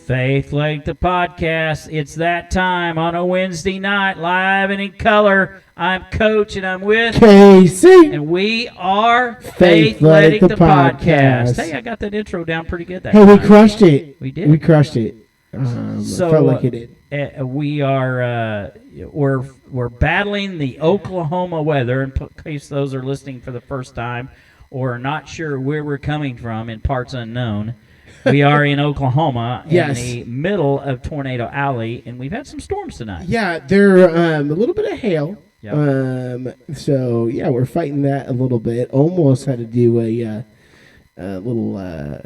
Faith Lake, the podcast. It's that time on a Wednesday night, live and in color. I'm Coach, and I'm with Casey. And we are Faith Lake, the podcast. Hey, I got that intro down pretty good that time. We crushed it. We did. We crushed it. So, felt like it did. We are we're battling the Oklahoma weather, in case those are listening for the first time or are not sure where we're coming from in parts unknown. We are in Oklahoma in the middle of Tornado Alley, and we've had some storms tonight. Yeah, they're a little bit of hail. Yep. So, yeah, we're fighting that a little bit. Almost had to do a little,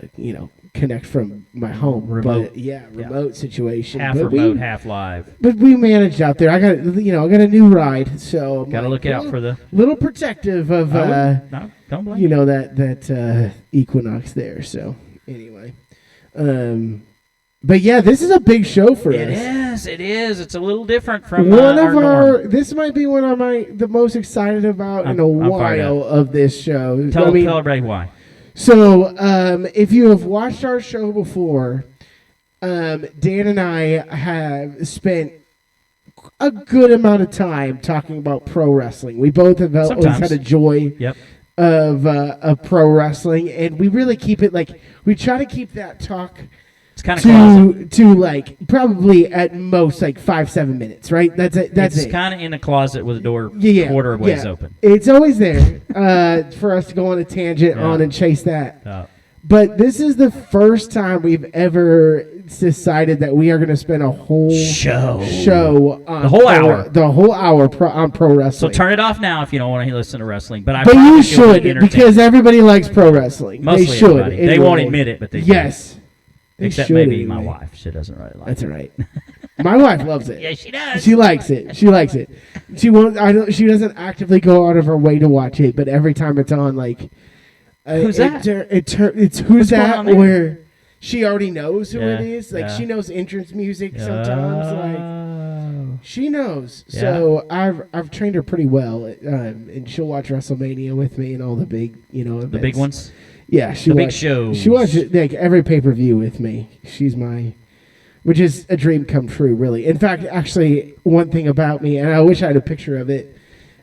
connect from my home. Remote. But, remote situation. Half remote, half live. But we managed out there. I got a new ride, so got to look out for the little protective of no, don't blame that Equinox there. So anyway, but yeah, this is a big show for us. It is. It's a little different from our norm. This might be one of the most excited about in a while of this show. Tell everybody why. So, if you have watched our show before, Dan and I have spent a good amount of time talking about pro wrestling. We both have always had a joy of pro wrestling, and we really keep it we try to keep that talk. It's kind of to probably at most 5-7 minutes, right? That's it. It's kind of in a closet with a door quarter ways open. It's always there for us to go on a tangent on and chase that. But this is the first time we've ever decided that we are going to spend a whole show on the whole hour on pro wrestling. So turn it off now if you don't want to listen to wrestling. But you should, because everybody likes pro wrestling. Mostly they should. Everybody. They won't admit it, but they yes. do. Except maybe my wife. She doesn't really like it. That's all right. My wife loves it. Yeah, she does. She likes it. She won't. She doesn't actively go out of her way to watch it, but every time it's on, who's that? It's who's that? Where she already knows who it is. She knows entrance music sometimes. She knows. Yeah. So I've trained her pretty well, and she'll watch WrestleMania with me and all the big events. The big ones. Yeah, big shows. She watches every pay-per-view with me. She's which is a dream come true, really. In fact, actually, one thing about me, and I wish I had a picture of it,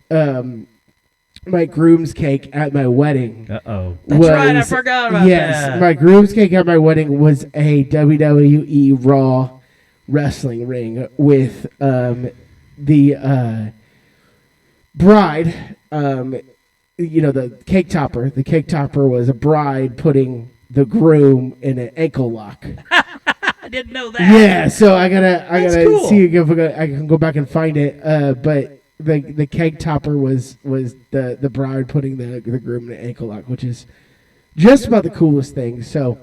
my groom's cake at my wedding. Uh-oh. That's right, I forgot about that. Yes, my groom's cake at my wedding was a WWE Raw wrestling ring with the bride, the cake topper. The cake topper was a bride putting the groom in an ankle lock. I didn't know that. Yeah, so I gotta cool. see if I can go back and find it. But the cake topper was the bride putting the groom in an ankle lock, which is just about the coolest thing. So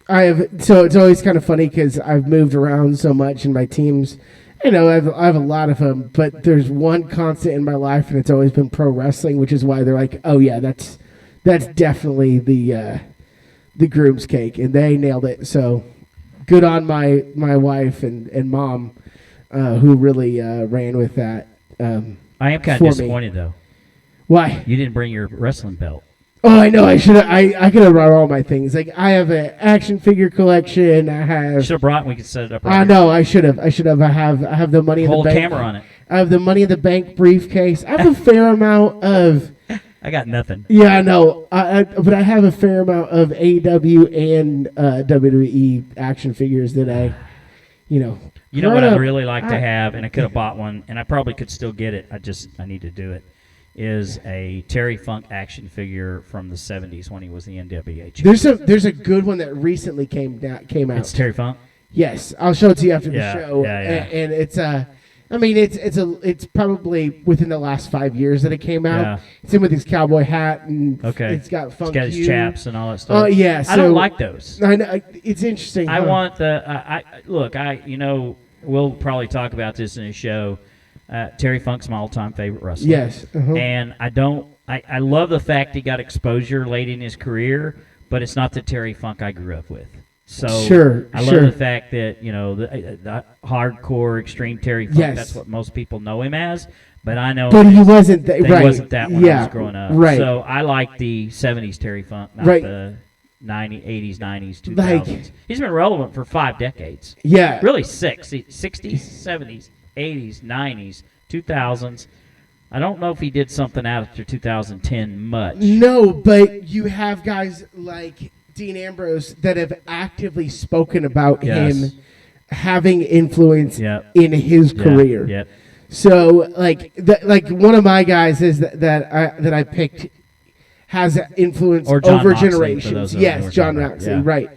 it's always kind of funny because I've moved around so much and my teams. I have a lot of them, but there's one constant in my life, and it's always been pro wrestling, which is why they're like, oh yeah, that's definitely the groom's cake, and they nailed it. So good on my wife and mom, who really ran with that. I am kind of disappointed though. Why? You didn't bring your wrestling belt. Oh, I know. I should have. I could have brought all my things. I have an action figure collection. I have. Should have brought. We could set it up. I know. I should have. I have the money in the bank. Whole camera on it. I have the money in the bank briefcase. I have a fair amount of. I got nothing. Yeah, I know. But I have a fair amount of AEW and WWE action figures that I. You know what I'd really like to have, and I could have bought one, and I probably could still get it. I need to do it. Is a Terry Funk action figure from the 70s when he was the NWA champion. There's a good one that recently came out. It's Terry Funk? Yes, I'll show it to you after the show. Yeah. And it's it's probably within the last 5 years that it came out. Yeah. It's in with his cowboy hat and it's got funk. It's got his chaps and all that stuff. Oh yeah, I don't like those. I know it's interesting. I want the we'll probably talk about this in a show. Terry Funk's my all-time favorite wrestler. Yes. Uh-huh. And I love the fact he got exposure late in his career, but it's not the Terry Funk I grew up with. So I love the fact that, the hardcore, extreme Terry Funk, that's what most people know him as. But I know he wasn't he wasn't that when I was growing up. Right. So I like the 70s Terry Funk, not the 80s, 90s, 2000s. Like, He's been relevant for 5 decades. Yeah. Really 6. 60s, 70s, 80s, 90s, 2000s. I don't know if he did something after 2010 much. No, but you have guys like Dean Ambrose that have actively spoken about him having influence in his career. Yep. So, like one of my guys is that I picked has influence over Moxley, generations. Yes, John Moxley, yeah. right.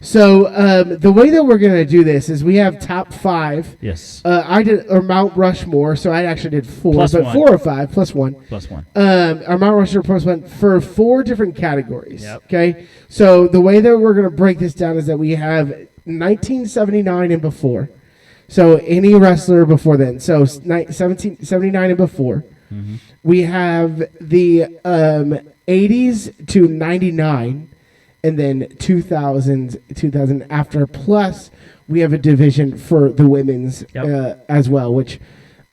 So the way that we're going to do this is we have top 5. Yes. I did Mount Rushmore, so I actually did 4, plus but 1. 4 or 5 plus 1. Plus 1. Our Mount Rushmore plus 1 for 4 different categories. Yep. Okay, so the way that we're going to break this down is that we have 1979 and before. So any wrestler before then. So 1779 and before. Mm-hmm. We have the 80s to 99. And then 2000 after. Plus, we have a division for the women's as well, which,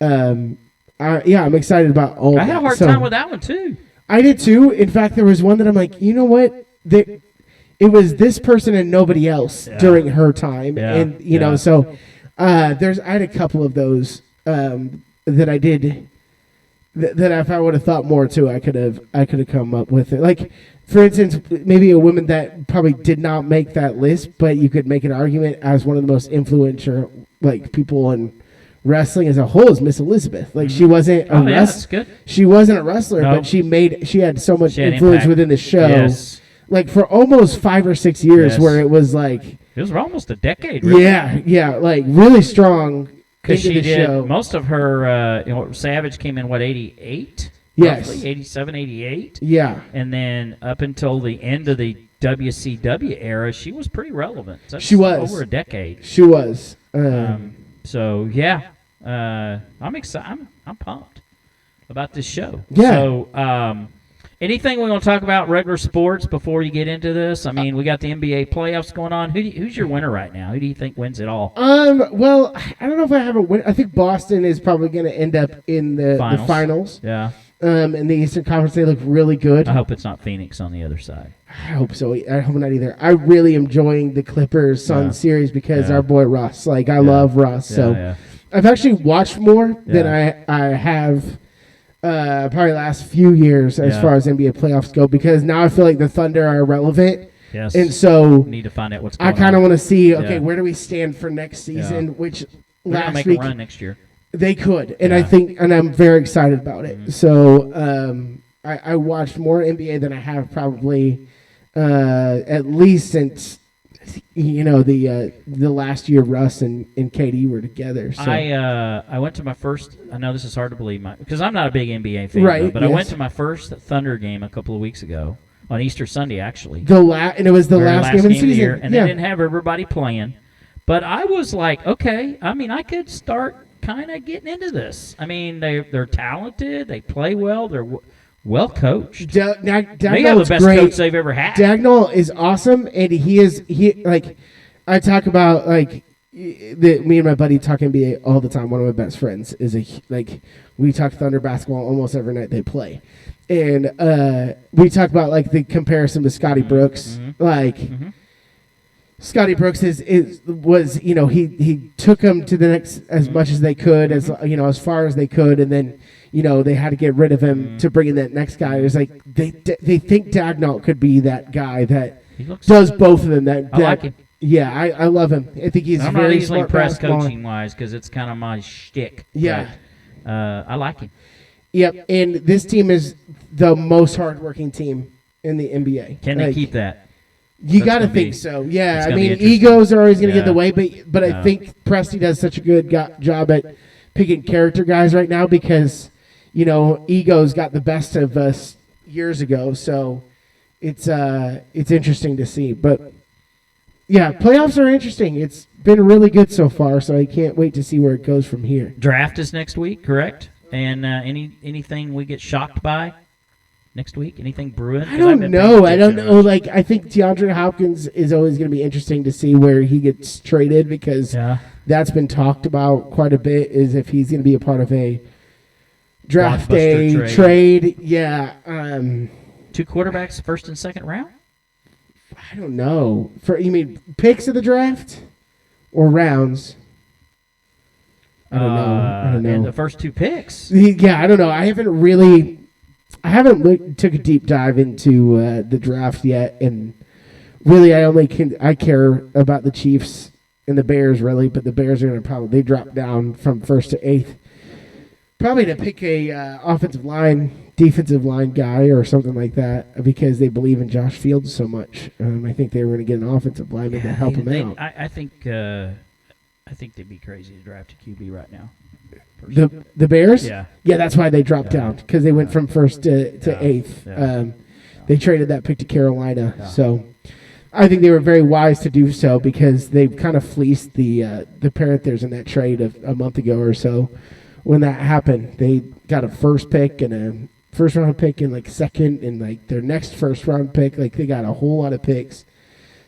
I'm excited about all that. I had a hard time with that one, too. I did, too. In fact, there was one that I'm like, you know what? It was this person and nobody else during her time. Yeah. And, you know, so I had a couple of those that I did that if I would have thought more, too, I could have come up with it. Like, for instance, maybe a woman that probably did not make that list, but you could make an argument as one of the most influential people in wrestling as a whole is Miss Elizabeth. Like she wasn't a wrestler. She wasn't a wrestler, but she had so much influence within the show. Yes. Like for almost 5 or 6 years, where it was like it was almost a decade. Really. Yeah, like really strong. Because she did show. Most of her, Savage came in 88. Yes. Roughly 87, 88. Yeah. And then up until the end of the WCW era, she was pretty relevant. She was. Over a decade. She was. So, yeah. I'm excited. I'm pumped about this show. Yeah. So, anything we want to talk about regular sports before you get into this? I mean, we got the NBA playoffs going on. Who's your winner right now? Who do you think wins it all? Well, I don't know if I have a win. I think Boston is probably going to end up in the finals. Yeah. In the Eastern Conference, they look really good. I hope it's not Phoenix on the other side. I hope so. I hope not either. I really am enjoying the Clippers-Suns series because our boy Russ. Like, I love Russ. So I've actually watched more than I have probably last few years as far as NBA playoffs go because now I feel like the Thunder are relevant. Yes. And so need to find out what's going on. I kind of want to see, where do we stand for next season, which They're last make week a run next year. They could, and I think, and I'm very excited about it. Mm-hmm. So I watched more NBA than I have probably at least since the last year Russ and KD were together. So. I went to my first. I know this is hard to believe, because I'm not a big NBA fan, right? But I went to my first Thunder game a couple of weeks ago on Easter Sunday, actually. And it was the last game of the season, and they didn't have everybody playing. But I was like, okay, I mean, I could start kind of getting into this. I mean, they're talented, they play well, they're well coached. They have the best coach they've ever had. Dagnall is awesome, and he I talk about me and my buddy talk NBA all the time. One of my best friends is we talk Thunder basketball almost every night they play, and we talk about the comparison with Scotty Brooks, Scotty Brooks was he took them to the next as much as they could, as far as they could, and then they had to get rid of him to bring in that next guy. It was like they think Dagnall could be that guy that does both of them. I like him. Yeah, I love him. I think he's I'm very not easily smart impressed coaching wise because it's kind of my shtick. Yeah, but, I like him. Yep, and this team is the most hardworking team in the NBA. Can they keep that? You got to think so. Yeah, I mean, egos are always going to get in the way, but I think Presti does such a good job at picking character guys right now because, egos got the best of us years ago. So it's interesting to see. But, yeah, playoffs are interesting. It's been really good so far, so I can't wait to see where it goes from here. Draft is next week, correct? And anything we get shocked by? Next week? Anything brewing? I don't know. I think DeAndre Hopkins is always going to be interesting to see where he gets traded because that's been talked about quite a bit, is if he's going to be a part of a draft day trade. Yeah. 2 quarterbacks, first and second round? I don't know. You mean picks of the draft or rounds? I don't know. And the first 2 picks. Yeah, I don't know. I haven't took a deep dive into the draft yet, and really, I care about the Chiefs and the Bears, really, but the Bears are going to they drop down from 1st to 8th. Probably to pick a defensive line guy or something like that because they believe in Josh Fields so much. I think they were going to get an offensive lineman to help him out. I think they'd be crazy to draft a QB right now. The Bears? Yeah. Yeah, that's why they dropped down because they went from 1st to 8th. Yeah. They traded that pick to Carolina, so I think they were very wise to do so because they kind of fleeced the Panthers in that trade a month ago or so. When that happened, they got a first pick and a first-round pick and, second and, their next first-round pick. They got a whole lot of picks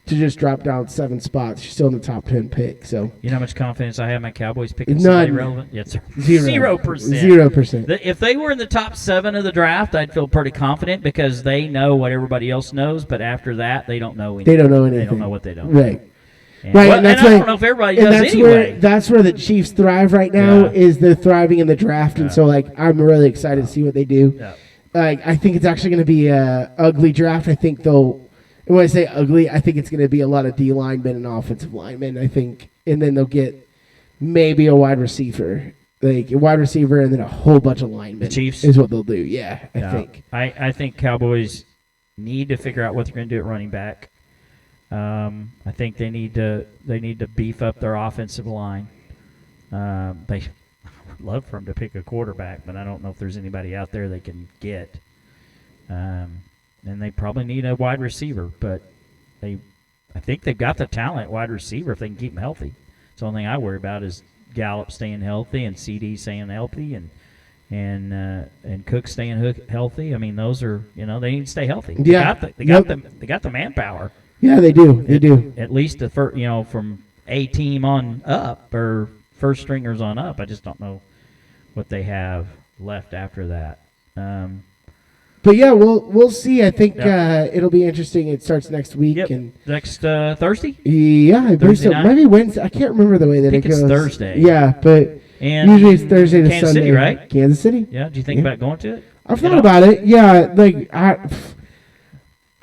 to just drop down 7 spots. You're still in the top 10 pick. So you know how much confidence I have in my Cowboys picking somebody relevant? Yes, sir. 0%. 0%. If they were in the top 7 of the draft, I'd feel pretty confident because they know what everybody else knows, but after that, they don't know anything. They don't know anything. They don't know what they don't know. And, right, and I don't know if everybody does anyway. That's where the Chiefs thrive right now. Is they're thriving in the draft, and so I'm really excited to see what they do. Yeah. I think it's actually going to be a ugly draft. I think they'll. And when I say ugly, I think it's going to be a lot of D linemen and offensive linemen. I think, and then they'll get maybe a wide receiver, a wide receiver, and then a whole bunch of linemen. The Chiefs is what they'll do. Yeah, I think. I think Cowboys need to figure out what they're going to do at running back. I think they need to beef up their offensive line. They would love for them to pick a quarterback, but I don't know if there's anybody out there they can get. And they probably need a wide receiver, but I think they've got the talent wide receiver if they can keep him healthy. So the only thing I worry about is Gallup staying healthy and CD staying healthy and Cook staying healthy. I mean, those are they need to stay healthy. Yeah, they got the manpower. Yeah, they do. They do. At least from A team on up or first stringers on up. I just don't know what they have left after that. But yeah, we'll see. I think it'll be interesting. It starts next week and next Thursday. Yeah, I believe so. Maybe Wednesday. I can't remember the way that it goes. It's Thursday. Yeah, but and usually it's Thursday to Kansas Sunday. City, right? Kansas City. Yeah. Do you think about going to it? I've thought about it. Yeah,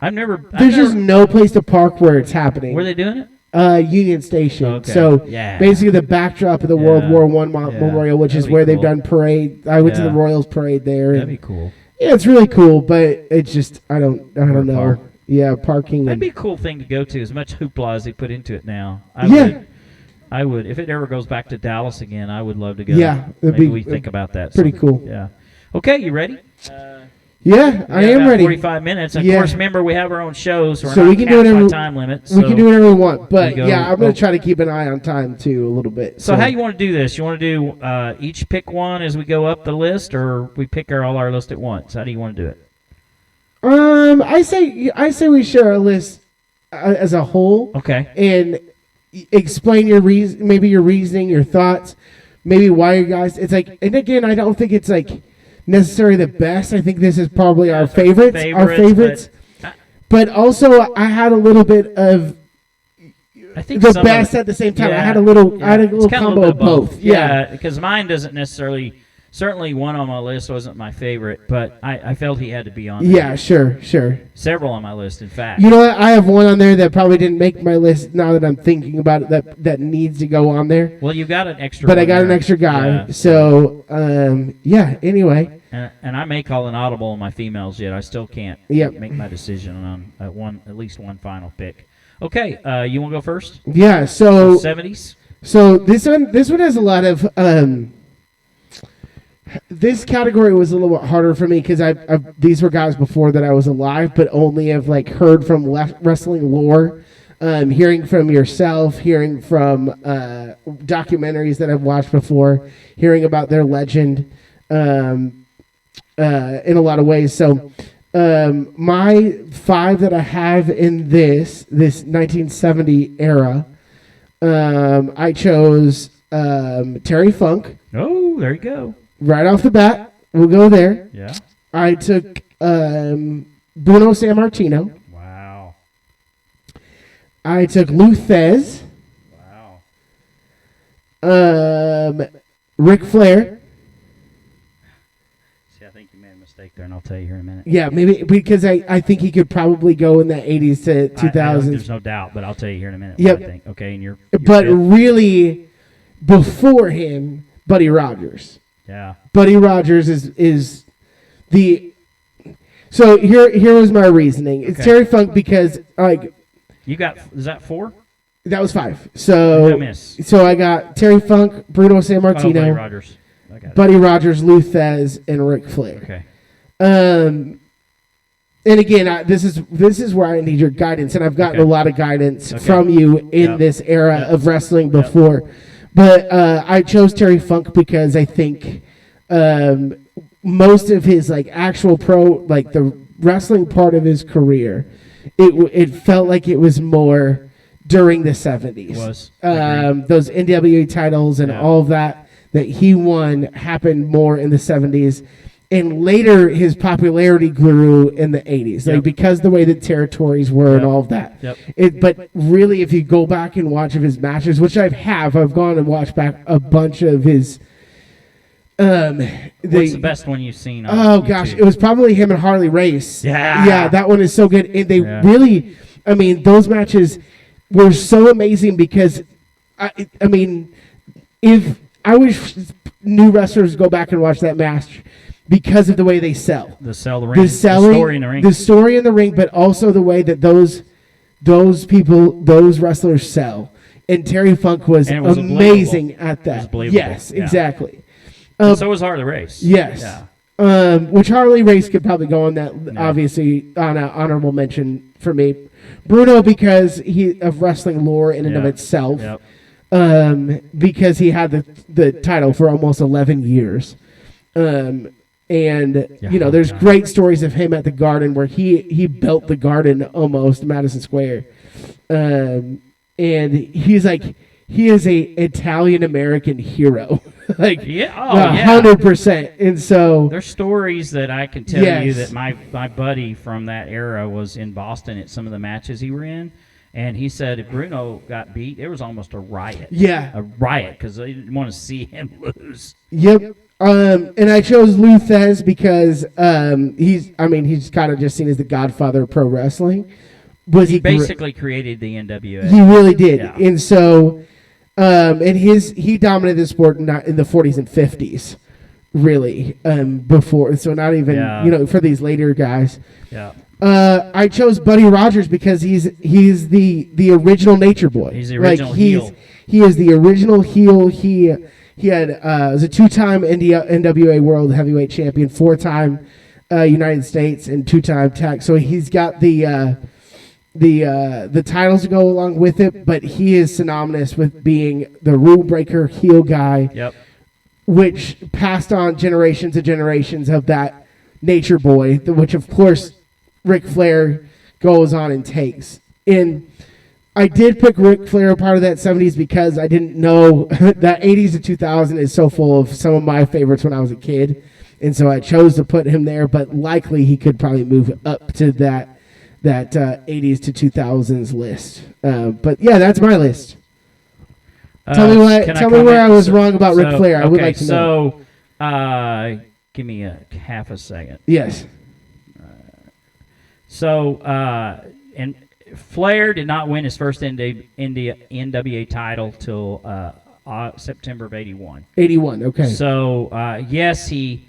There's just no place to park where it's happening. Where are they doing it? Union Station. Okay. So basically the backdrop of the World War I Memorial, which is where they've done parade. I went to the Royals parade there. That'd be cool. Yeah, it's really cool, but it's just I don't know. Park. Yeah, parking. That'd be a cool thing to go to. As much hoopla as they put into it now. I would. If it ever goes back to Dallas again, I would love to go. Yeah, maybe we think about that. Pretty cool. Yeah. Okay, you ready? Yeah, I am ready. 45 minutes. Of course, remember we have our own shows, so we can do it time limits. We can do whatever we want, but I'm going to try to keep an eye on time too a little bit. So how you want to do this? You want to do each pick one as we go up the list, or we pick all our list at once? How do you want to do it? I say we share a list as a whole. Okay. And explain your reasoning, your thoughts, maybe why you guys. It's and again, I don't think it's necessarily the best. I think this is probably our favorites. But also, I had a little bit of the best at the same time. I had a little combo of both. Yeah, because mine doesn't necessarily. Certainly, one on my list wasn't my favorite, but I felt he had to be on there. Yeah, sure. Several on my list, in fact. You know what? I have one on there that probably didn't make my list. Now that I'm thinking about it, that needs to go on there. Well, you got an extra. But I got an extra guy. Yeah. So, Anyway. And I may call an audible on my females yet. I still can't make my decision on at least one final pick. Okay, you want to go first? Yeah. So 70s. So this one has a lot of. This category was a little bit harder for me because these were guys before that I was alive, but only have heard from wrestling lore, hearing from yourself, hearing from documentaries that I've watched before, hearing about their legend in a lot of ways. So my 5 that I have in this 1970 era, I chose Terry Funk. Oh, there you go. Right off the bat, we'll go there. Yeah. I took Bruno Sammartino. Wow. I took Luthez. Wow. Ric Flair. See, I think you made a mistake there, and I'll tell you here in a minute. Yeah, maybe because I think he could probably go in the 80s to 2000s. There's no doubt, but I'll tell you here in a minute Yep. what I think. Okay, and you're but fifth. really, before him, Buddy Rogers. Yeah. Buddy Rogers is the. So here was my reasoning. It's Okay. Terry Funk because You got, is that 4? that was 5. Who did I So miss? I got Terry Funk, Bruno Oh, Buddy Sammartino, Rogers. I got it. Buddy Rogers, Luthez, and Ric Flair. Okay. And again, this is where I need your guidance, and I've gotten Okay. a lot of guidance Okay. from you in Yep. this era Yep. of wrestling Yep. before. But I chose Terry Funk because I think most of his actual the wrestling part of his career, it felt like it was more during the 70s. Was. Agreed. Those NWA titles and Yeah. all of that he won happened more in the 70s. And later, his popularity grew in the 80s, Yep. because the way that territories were and Yep. all of that. Yep. But really, if you go back and watch of his matches, which I've gone and watched back a bunch of his. What's the best one you've seen on Oh YouTube? gosh, it was probably him and Harley Race. Yeah. Yeah, that one is so good, and they Yeah. really, those matches were so amazing because, I mean, if I wish new wrestlers go back and watch that match because of the way they sell. The ring. The selling, The story in the ring. the story in the ring, but also the way that those wrestlers sell. And Terry Funk was, And it was amazing at that. It was believable. Yes, Yeah. exactly. And so was Harley Race. Yes. Yeah. Which Harley Race could probably go on that, No. obviously, on an honorable mention for me. Bruno, because of wrestling lore in and of Yeah. itself. Yep. Because he had the title for almost 11 years. And, Yeah, there's God. great stories of him at the Garden where he built the Garden almost, Madison Square. And he is a Italian-American hero. Yeah. Oh, yeah. 100%. And so... There's stories that I can tell Yes. you that my buddy from that era was in Boston at some of the matches he were in, and he said if Bruno got beat, it was almost a riot. Yeah. A riot because they didn't want to see him lose. Yep. And I chose Luthez because he's kind of just seen as the godfather of pro wrestling. He basically created the NWA. He really did. Yeah. And so and he dominated the sport in the 40s and 50s. Really, before, so not even for these later guys. Yeah. I chose Buddy Rogers because he's the original Nature Boy. He's the original heel. He is the original heel. He had was a 2-time NWA World Heavyweight Champion, 4-time United States, and 2-time tag. So he's got the titles to go along with it, but he is synonymous with being the rule breaker heel guy. Yep. Which passed on generations and generations of that Nature Boy, which of course Ric Flair goes on and takes. And I did pick Ric Flair part of that 70s because I didn't know that 80s to 2000 is so full of some of my favorites when I was a kid. And so I chose to put him there, but likely he could probably move up to that 80s to 2000s list. But yeah, that's my list. Tell me where I was wrong about Ric Flair. I would like to know. So, give me a half a second. Yes. And Flair did not win his first NWA title till September of '81. 81. Okay. So yes, he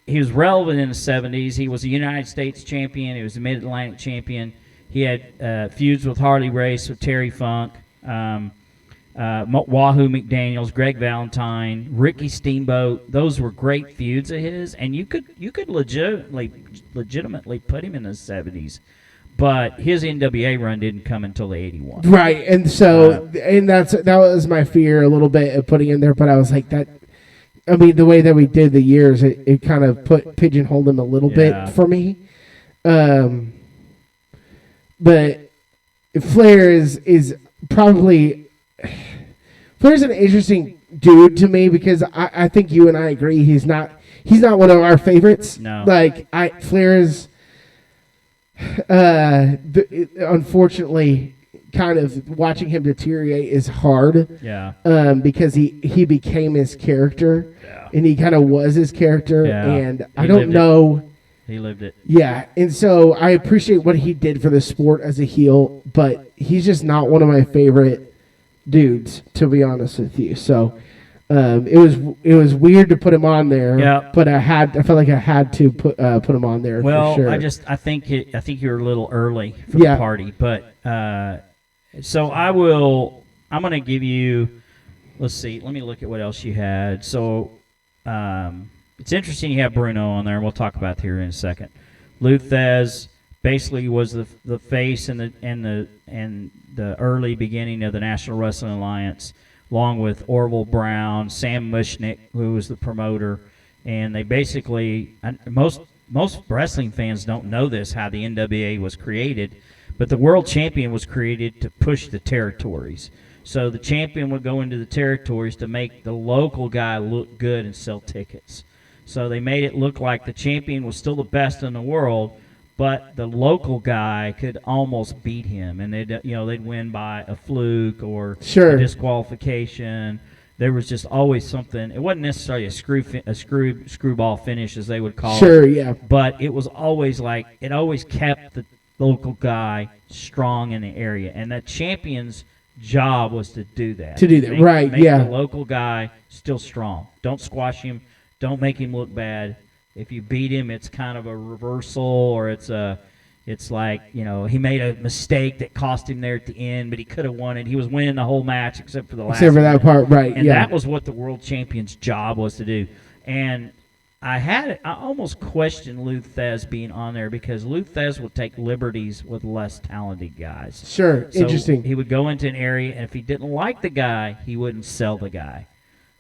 was relevant in the '70s. He was a United States champion. He was a Mid-Atlantic champion. He had feuds with Harley Race, with Terry Funk, Wahoo McDaniels, Greg Valentine, Ricky Steamboat. Those were great feuds of his, and you could legitimately put him in the '70s. But his NWA run didn't come until the '81. Right, and so that was my fear a little bit of putting in there. But I was like that. I mean, the way that we did the years, it kind of pigeonholed him a little bit for me. But Flair is probably Flair's an interesting dude to me because I think you and I agree he's not one of our favorites. No, Flair is unfortunately kind of watching him deteriorate is hard. Yeah. Because he became his character, Yeah. and he kind of was his character, Yeah. and I He don't lived it. know. He lived it. Yeah, and so I appreciate what he did for the sport as a heel, but he's just not one of my favorite dudes, to be honest with you. So it was weird to put him on there. Yeah. But I felt like I had to put him on there. Well, for sure. I think you were a little early for Yeah. the party, but so I'm going to give you. Let's see. Let me look at what else you had. So it's interesting you have Bruno on there, and we'll talk about that here in a second. Luthez basically was the face and the early beginning of the National Wrestling Alliance, along with Orville Brown, Sam Mushnick, who was the promoter, and they basically most wrestling fans don't know this, how the NWA was created, but the world champion was created to push the territories. So the champion would go into the territories to make the local guy look good and sell tickets. So they made it look like the champion was still the best in the world, but the local guy could almost beat him, and they'd win by a fluke or Sure. a disqualification. There was just always something. It wasn't necessarily a screwball finish, as they would call it. Sure, yeah. But it was always like it always kept the local guy strong in the area, and the champion's job was to do that. Right, make yeah. the local guy still strong. Don't squash him. Don't make him look bad. If you beat him, it's kind of a reversal, or it's like, he made a mistake that cost him there at the end, but he could have won it. He was winning the whole match except for the last. Except for that part, right? And yeah. that was what the world champion's job was to do. And I almost questioned Luthez being on there because Luthez would take liberties with less talented guys. Sure, So interesting. he would go into an area, and if he didn't like the guy, he wouldn't sell the guy.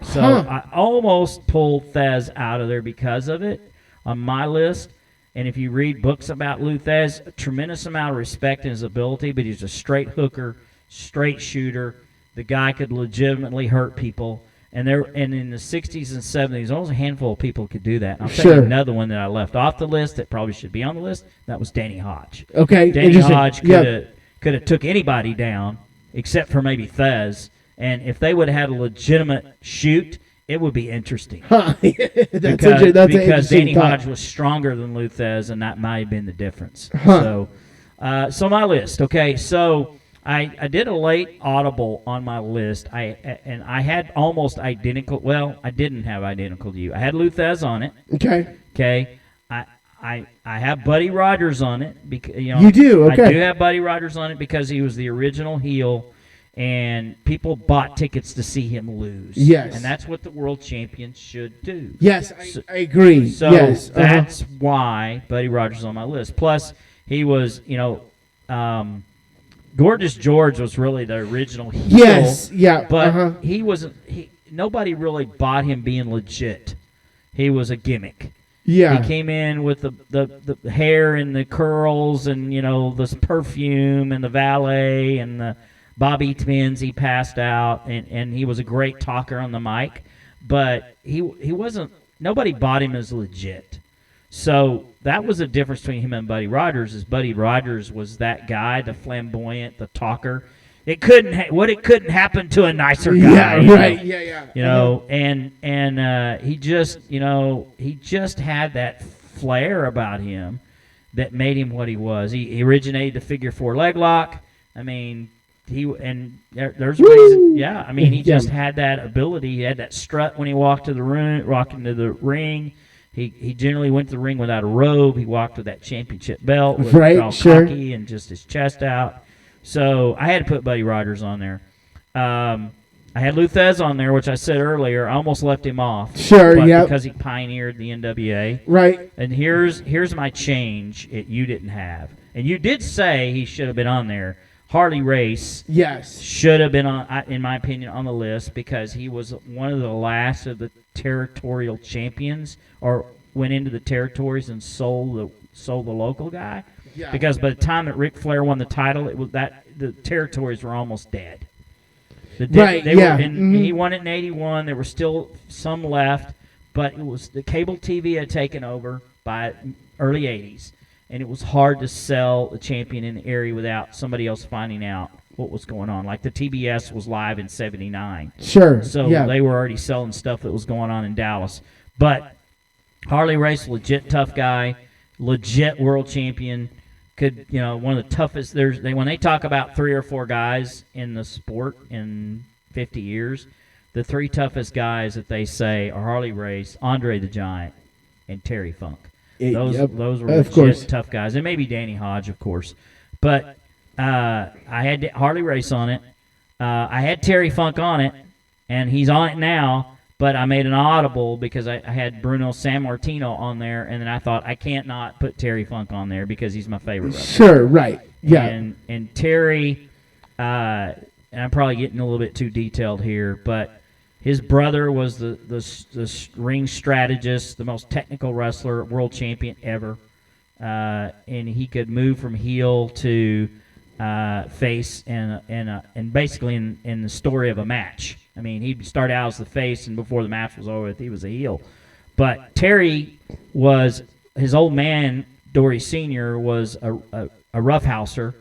So Huh. I almost pulled Thez out of there because of it on my list. And if you read books about Luthez, a tremendous amount of respect in his ability, but he's a straight hooker, straight shooter. The guy could legitimately hurt people. And in the 60s and 70s, only a handful of people could do that. And I'll tell you Sure. another one that I left off the list that probably should be on the list. That was Danny Hodge. Okay, Danny interesting. Hodge Yeah. could have took anybody down except for maybe Thez. And if they would have had a legitimate shoot, it would be interesting. Huh. that's because an because interesting Danny thought. Hodge was stronger than Luthez, and that might have been the difference. Huh. So my list. Okay, so I did a late audible on my list. I had almost identical. Well, I didn't have identical to you. I had Luthez on it. Okay. Okay. I have Buddy Rogers on it because You do? Okay. I do have Buddy Rogers on it because he was the original heel, and people bought tickets to see him lose. Yes. And that's what the world champion should do. Yes, I agree. So yes. that's why Buddy Rogers is on my list. Plus, he was, Gorgeous George was really the original heel. Yes, yeah. But he wasn't. Nobody really bought him being legit. He was a gimmick. Yeah. He came in with the hair and the curls and, this perfume and the valet and the Bobby Twins. He passed out, and he was a great talker on the mic. But he wasn't – nobody bought him as legit. So that was the difference between him and Buddy Rogers is Buddy Rogers was that guy, the flamboyant, the talker. It couldn't happen to a nicer guy. Yeah, right. Yeah. And he just had that flair about him that made him what he was. He originated the figure 4 leg lock. I mean, there's reason. Yeah, I mean, he just had that ability. He had that strut when he walked into the ring. He generally went to the ring without a robe. He walked with that championship belt, with all cocky and just his chest out. So I had to put Buddy Rogers on there. I had Luthez on there, which I said earlier. I almost left him off. Sure, yeah. Because he pioneered the NWA. Right. And here's my change you didn't have. And you did say he should have been on there. Harley Race should have been on, in my opinion, on the list because he was one of the last of the territorial champions, or went into the territories and sold the local guy. Yeah. Because by the time that Ric Flair won the title, it was that the territories were almost dead. He won it in '81. There were still some left, but it was the cable TV had taken over by early '80s. And it was hard to sell the champion in the area without somebody else finding out what was going on. Like the TBS was live in '79, Sure. so yeah. they were already selling stuff that was going on in Dallas. But Harley Race, legit tough guy, legit world champion. Could one of the toughest. When they talk about 3 or 4 guys in the sport in 50 years, the 3 toughest guys that they say are Harley Race, Andre the Giant, and Terry Funk. Those were legit tough guys, and maybe Danny Hodge, of course. But I had Harley Race on it. I had Terry Funk on it, and he's on it now. But I made an audible because I had Bruno Sammartino on there, and then I thought I can't not put Terry Funk on there because he's my favorite wrestler. Sure, right, yeah. And Terry, and I'm probably getting a little bit too detailed here, but his brother was the ring strategist, the most technical wrestler, world champion ever, and he could move from heel to face and basically in the story of a match. I mean, he'd start out as the face, and before the match was over, he was a heel. But Terry was his old man. Dory Sr. was a roughhouser,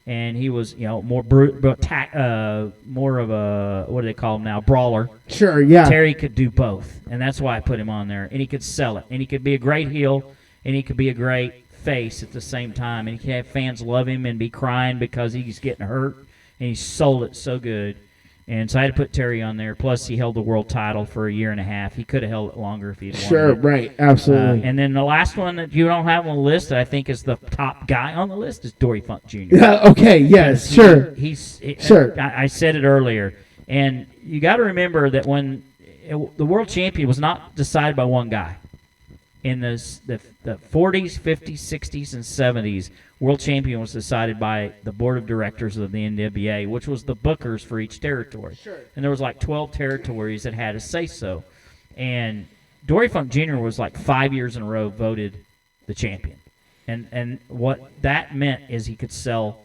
and he was more more of a, what do they call him now, brawler. Sure, yeah. Terry could do both, and that's why I put him on there. And he could sell it, and he could be a great heel, and he could be a great face at the same time, and he could have fans love him and be crying because he's getting hurt, and he sold it so good. And so I had to put Terry on there. Plus, he held the world title for a year and a half. He could have held it longer if he'd wanted. Sure, right, absolutely. And then the last one that you don't have on the list that I think is the top guy on the list is Dory Funk Jr. Okay, yes, sure. Sure. I said it earlier. And you got to remember that when the world champion was not decided by one guy. In the 40s, 50s, 60s, and 70s, world champion was decided by the board of directors of the NWA, which was the bookers for each territory. Sure. And there was like 12 territories that had a say-so. And Dory Funk Jr. was like 5 years in a row voted the champion. And what that meant is he could sell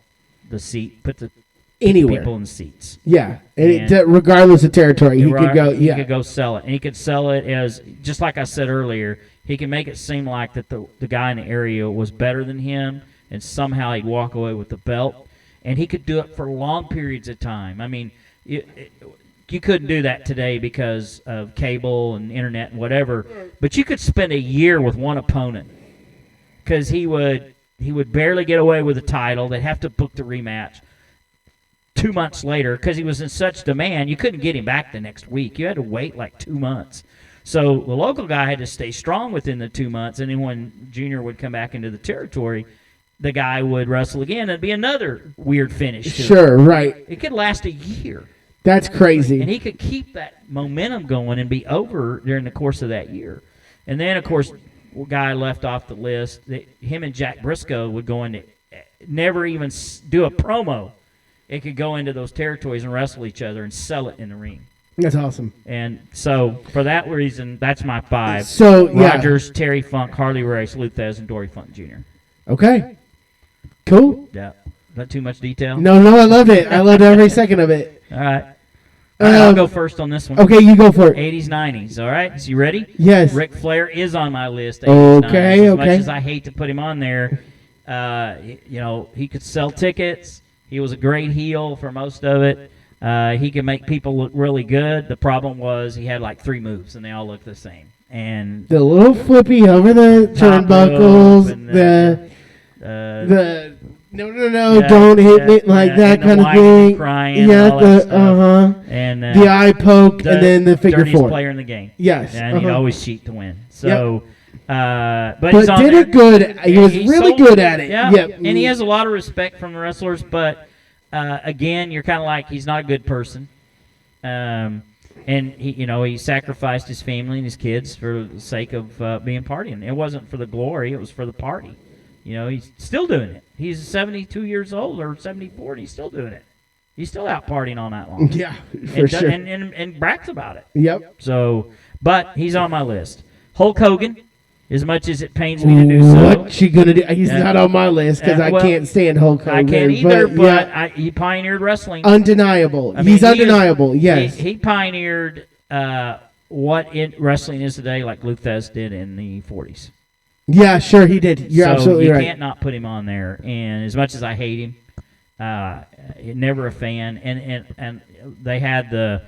the seat, put the anywhere, people in seats. Yeah, and regardless of territory, he could go. He could go sell it, and he could sell it as, just like I said earlier, he can make it seem like that the guy in the area was better than him, and somehow he'd walk away with the belt, and he could do it for long periods of time. I mean, you couldn't do that today because of cable and internet and whatever, but you could spend a year with one opponent because he would barely get away with the title. They'd have to book the rematch 2 months later because he was in such demand. You couldn't get him back the next week. You had to wait like 2 months. So the local guy had to stay strong within the 2 months, and then when Junior would come back into the territory, the guy would wrestle again, and it'd be another weird finish to Sure, it. right. It could last a year. That's crazy. And he could keep that momentum going and be over during the course of that year. And then, of course, a guy left off the list, him and Jack Briscoe would go into, never even do a promo. It could go into those territories and wrestle each other and sell it in the ring. That's awesome. And so, for that reason, that's my 5. So, yeah. Rogers, Terry Funk, Harley Race, Luthez, and Dory Funk Jr. Okay. Cool. Yeah. Is that too much detail? No, I love it. I loved every second of it. All right. I'll go first on this one. Okay, you go for it. 80s, 90s. All right. So, you ready? Yes. Ric Flair is on my list. 80s, Okay, 90s. As okay. much as I hate to put him on there, he could sell tickets. He was a great heel for most of it. He could make people look really good. The problem was he had like 3 moves, and they all looked the same. And the little flippy over the turnbuckles, the don't hit me like that kind of thing. Crying, yeah, and the eye poke, and then the figure dirtiest 4. player in the game. Yes, and he'd always cheat to win. So, but did it good. He was really good at it. Yeah, yep. And he has a lot of respect from the wrestlers, but. Again, you're kind of like he's not a good person, and he sacrificed his family and his kids for the sake of being partying. It wasn't for the glory; it was for the party. He's still doing it. He's 72 years old or 74, and he's still doing it. He's still out partying all night long. Yeah, for sure. And brags about it. Yep. So, but he's on my list. Hulk Hogan. As much as it pains me to do so. What you gonna do? He's not on my list because I can't stand Hulk Hogan. I can't either, but he pioneered wrestling. Undeniable. He's undeniable, yes. He pioneered what wrestling is today, like Luthez did in the 40s. Yeah, sure he did. You're absolutely right. You can't not put him on there. And as much as I hate him, never a fan, and they had the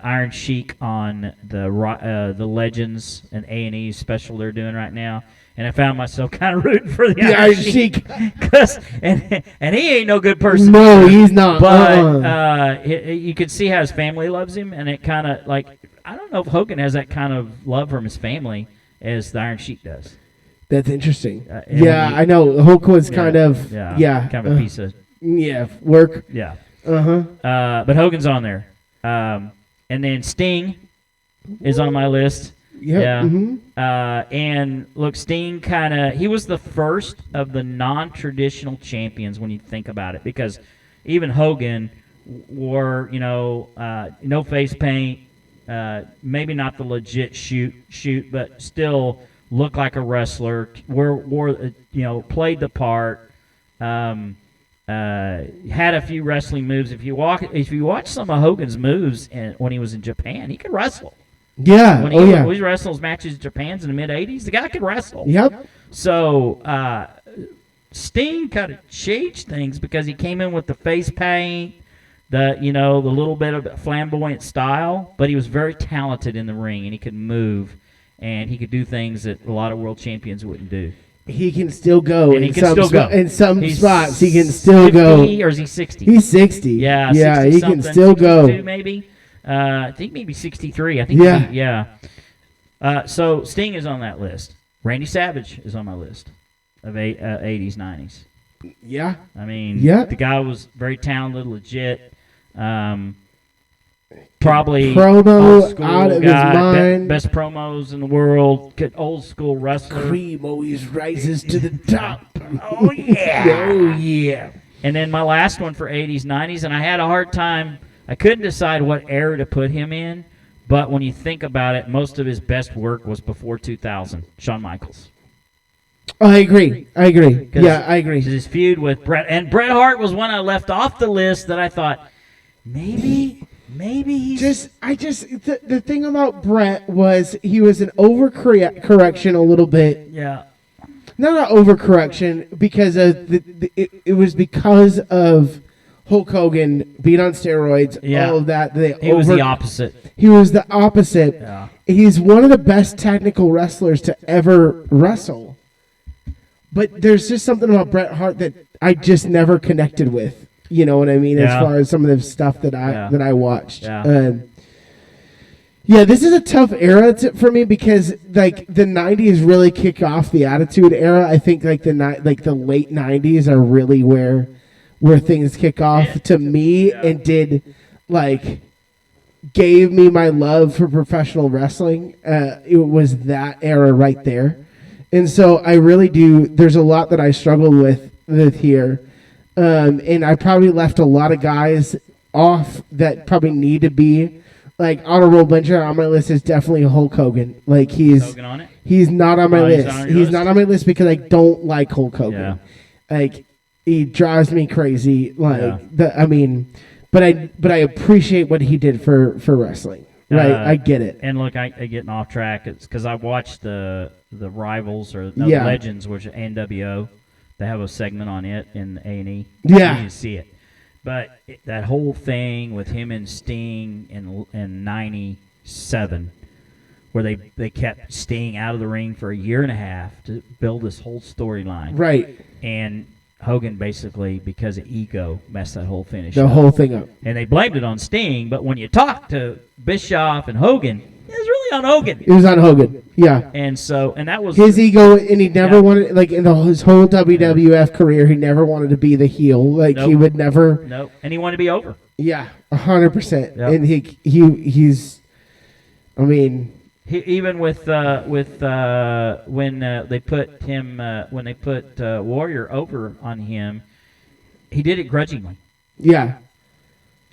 Iron Sheik on the Legends and A&E special they're doing right now, and I found myself kind of rooting for the Iron Sheik, and he ain't no good person. No, he's not. But you could see how his family loves him, and it kind of like I don't know if Hogan has that kind of love from his family as the Iron Sheik does. That's interesting. I know. Hulk was kind of kind of a piece of work. Yeah. Uh-huh. But Hogan's on there. And then Sting is on my list. Yep. Yeah. Mm-hmm. And look, Sting he was the first of the non-traditional champions when you think about it, because even Hogan wore, no face paint, maybe not the legit shoot, but still looked like a wrestler, played the part, had a few wrestling moves. If you watch some of Hogan's moves when he was in Japan, he could wrestle. Yeah. When he was wrestling those matches in Japan in the mid-'80s, the guy could wrestle. Yep. So Sting kind of changed things because he came in with the face paint, the little bit of flamboyant style, but he was very talented in the ring, and he could move. And he could do things that a lot of world champions wouldn't do. He can still go. And he can still go. In some spots, he can still go. Or is he 60? He's 60. Yeah, he can still go. Maybe. I think maybe 63. I think. Yeah. So Sting is on that list. Randy Savage is on my list of 80s, 90s. Yeah. I mean, the guy was very talented, legit. Probably promo out of his mind. Best promos in the world. Good old school wrestler. Cream always rises to the top. Oh yeah. Oh yeah. And then my last one for 80s, 90s, and I had a hard time. I couldn't decide what era to put him in, but when you think about it, most of his best work was before 2000. Shawn Michaels. Oh, I agree. Yeah, I agree. His feud with Bret Hart was one I left off the list that I thought maybe he's the thing about Bret was he was an overcorrection a little bit. Yeah. Not an overcorrection because of it was because of Hulk Hogan being on steroids, all of that. He was the opposite. He was the opposite. Yeah. He's one of the best technical wrestlers to ever wrestle. But there's just something about Bret Hart that I just never connected with. You know what I mean? As far as some of the stuff that I watched. Yeah. This is a tough era for me because like the 90s really kick off the Attitude Era. I think like the late 90s are really where things kick off to me and gave me my love for professional wrestling. It was that era right there. And so I really do. There's a lot that I struggle with here. And I probably left a lot of guys off that probably need to be like honorable mention on my list is definitely Hulk Hogan. Like Hogan on it? He's not on my list. He's not on my list because I don't like Hulk Hogan. Yeah. Like he drives me crazy. But I appreciate what he did for wrestling. Right, I get it. And look, I getting off track. It's because I watched the Rivals or the Legends, which is NWO. They have a segment on it in A&E. Yeah. You can see it. But that whole thing with him and Sting in 97, where they kept Sting out of the ring for a year and a half to build this whole storyline. Right. And Hogan basically, because of ego, messed that whole finish up. The whole thing up. And they blamed it on Sting, but when you talk to Bischoff and Hogan, it was really on Hogan. It was on Hogan, yeah. And that was his ego, and he never wanted, like in his whole WWF career, he never wanted to be the heel. Like he would never. Nope. And he wanted to be over. Yeah, 100%. Yep. And he's. I mean. Even with when they put Warrior over on him, he did it grudgingly. Yeah.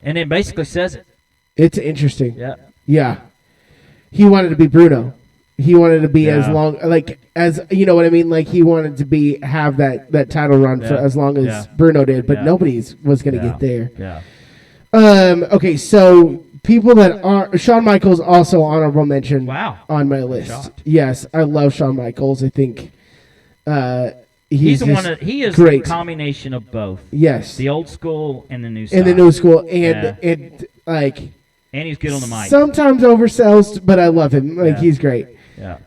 And it basically says it. It's interesting. Yeah. Yeah. He wanted to be Bruno. He wanted to be as long, as you know what I mean. Like he wanted to have that title run for as long as Bruno did, but nobody was going to get there. Yeah. Okay, so people that are Shawn Michaels also honorable mention. Wow. On my list. Shocked. Yes, I love Shawn Michaels. I think He's just he is great. a combination of both. Yes. The old school and the new style. In the new school, and like. And he's good on the mic. Sometimes oversells, but I love him. Like he's great. Yeah.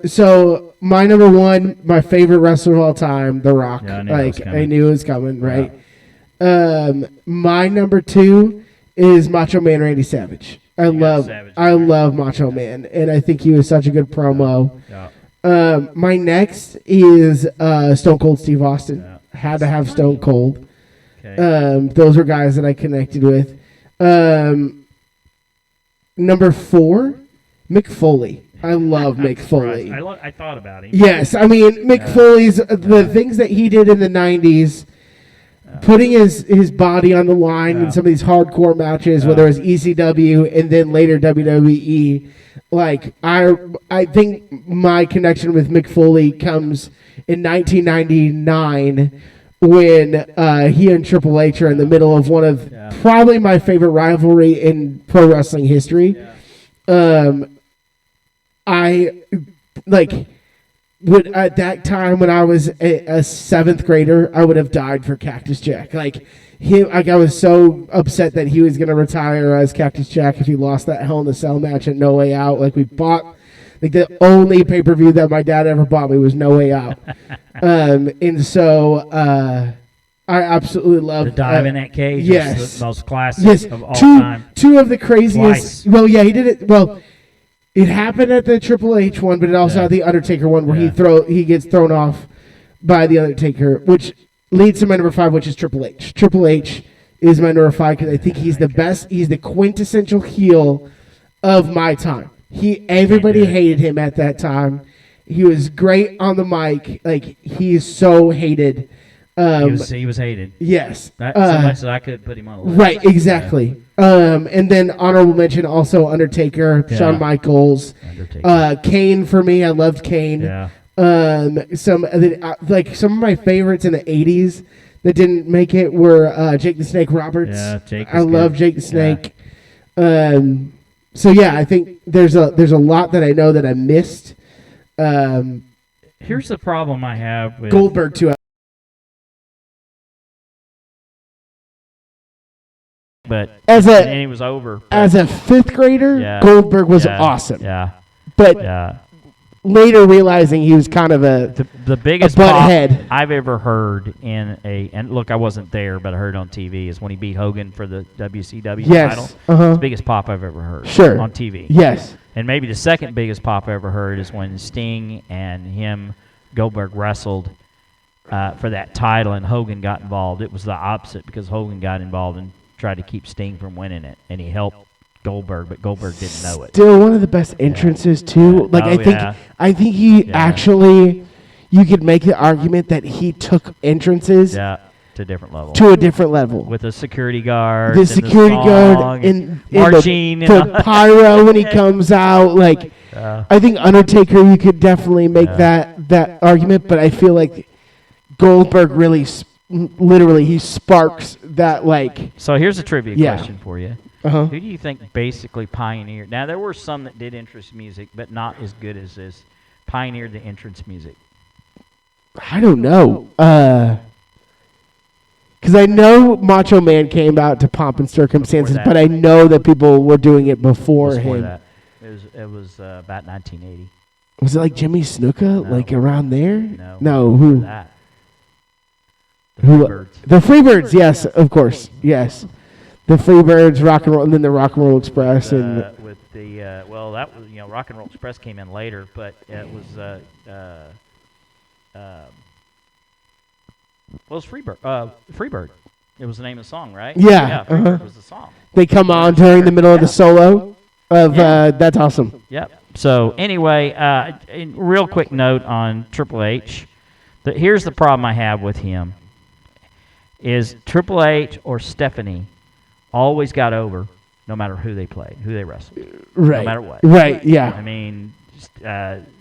So my number one, my favorite wrestler of all time, The Rock. Yeah, I knew it was coming. Right. Yeah. My number two is Macho Man Randy Savage. I love Macho Man, and I think he was such a good promo. Yeah. My next is Stone Cold Steve Austin. Yeah. Had to have Stone Cold. Okay. Those were guys that I connected with. Number 4, Mick Foley. I love Mick Foley. I thought about him. Yes, I mean Mick Foley's the things that he did in the 90s, putting his body on the line in some of these hardcore matches, whether it was ECW and then later WWE. Like I think my connection with Mick Foley comes in 1999 when he and Triple H are in the middle of one of probably my favorite rivalry in pro wrestling history. I would at that time when I was a 7th grader, I would have died for Cactus Jack. Like I was so upset that he was going to retire as Cactus Jack if he lost that Hell in a Cell match at No Way Out. Like we bought. Like the only pay-per-view that my dad ever bought me was No Way Out. And so I absolutely love the dive in that cage. Yes. The most classic of all time. Two of the craziest. Twice. Well, yeah, he did it. Well, it happened at the Triple H one, but it also had the Undertaker one where he gets thrown off by the Undertaker, which leads to my number 5, which is Triple H. Triple H is my number 5 because I think he's the best. He's the quintessential heel of my time. Everybody hated him at that time. He was great on the mic. Like he is so hated. He was hated. Yes. So much that I could put him on a list. Right, exactly. And then honorable mention also Undertaker, Shawn Michaels, Kane for me. I loved Kane. Yeah. Some of my favorites in the 80s that didn't make it were Jake the Snake Roberts. Yeah, Jake. I love Jake the Snake. So yeah, I think there's a lot that I know that I missed. Here's the problem I have with Goldberg too. But and he was over. As a 5th grader, Goldberg was awesome. Yeah. But later realizing he was kind of the biggest pop I've ever heard and look, I wasn't there, but I heard it on TV is when he beat Hogan for the WCW title. It's the biggest pop I've ever heard. Sure. On TV. Yes. And maybe the second biggest pop I ever heard is when Sting and Goldberg wrestled for that title and Hogan got involved. It was the opposite because Hogan got involved and tried to keep Sting from winning it, and he helped Goldberg, but Goldberg didn't know it. Still one of the best entrances too. Like I think he actually, you could make the argument that he took entrances to a different level. With a security guard. The security guard and marching. The pyro when he comes out. Like I think Undertaker, you could definitely make that argument, but I feel like Goldberg really literally he sparks that like. So here's a trivia question for you. Uh-huh. Who do you think basically pioneered? Now there were some that did entrance music, but not as good as this. Pioneered the entrance music. I don't know. Because I know Macho Man came out to Pomp and Circumstances, but I know that people were doing it before him. That. It was about 1980. Was it like Jimmy Snuka, like around there? No. Who? That. The Freebirds. The Freebirds, yes, of course, yes. The Freebirds, Rock and Roll, and then the Rock and Roll Express, and with the that was Rock and Roll Express came in later, but it was it was Freebird. It was the name of the song, right? Yeah, Freebird was the song. They come on during the middle of the solo of that's awesome. Yep. So anyway, real quick note on Triple H. Here's the problem I have with him. Is Triple H or Stephanie always got over no matter who they played, who they wrestled. Right. No matter what. Right, yeah. I mean,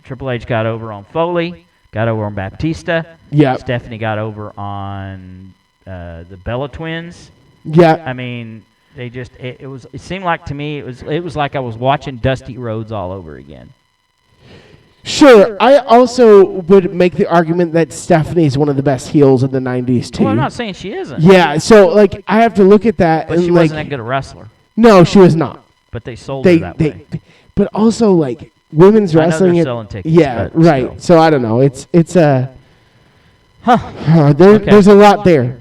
Triple H got over on Foley, got over on Baptista. Yeah. Stephanie got over on the Bella Twins. Yeah. I mean, they just it seemed like to me it was like I was watching Dusty Rhodes all over again. Sure. I also would make the argument that Stephanie's one of the best heels of the 90s, too. Well, I'm not saying she isn't. Yeah, so, like, I have to look at that. But and she like, wasn't that good a wrestler. No, she was not. But they sold her that way. But also, like, women's I know wrestling. they're selling tickets. Yeah, but right. still. So, I don't know. It's Huh. there's a lot there.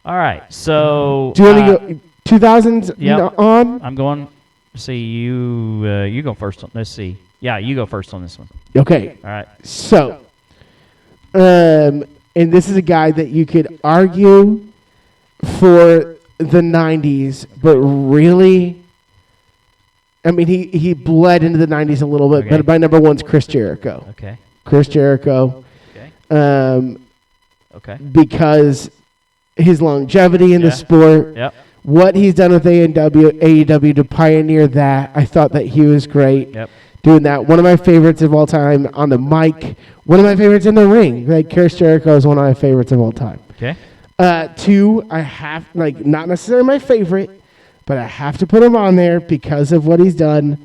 All right. So. Do you want to go 2000s Yep. on? I'm going. See, you go first. Let's see. Yeah, you go first on this one. Okay. All right. So, and this is a guy that you could argue for the 90s, but really, I mean, he bled into the 90s a little bit, Okay. but my number one's Chris Jericho. Okay. Chris Jericho. Okay. Okay. Because his longevity in the sport, Yep. what he's done with AEW to pioneer that, I thought that he was great. Yep. Doing that. One of my favorites of all time on the mic. One of my favorites in the ring. Like, Chris Jericho is one of my favorites of all time. Okay. Two, I have, like, not necessarily my favorite, but I have to put him on there because of what he's done.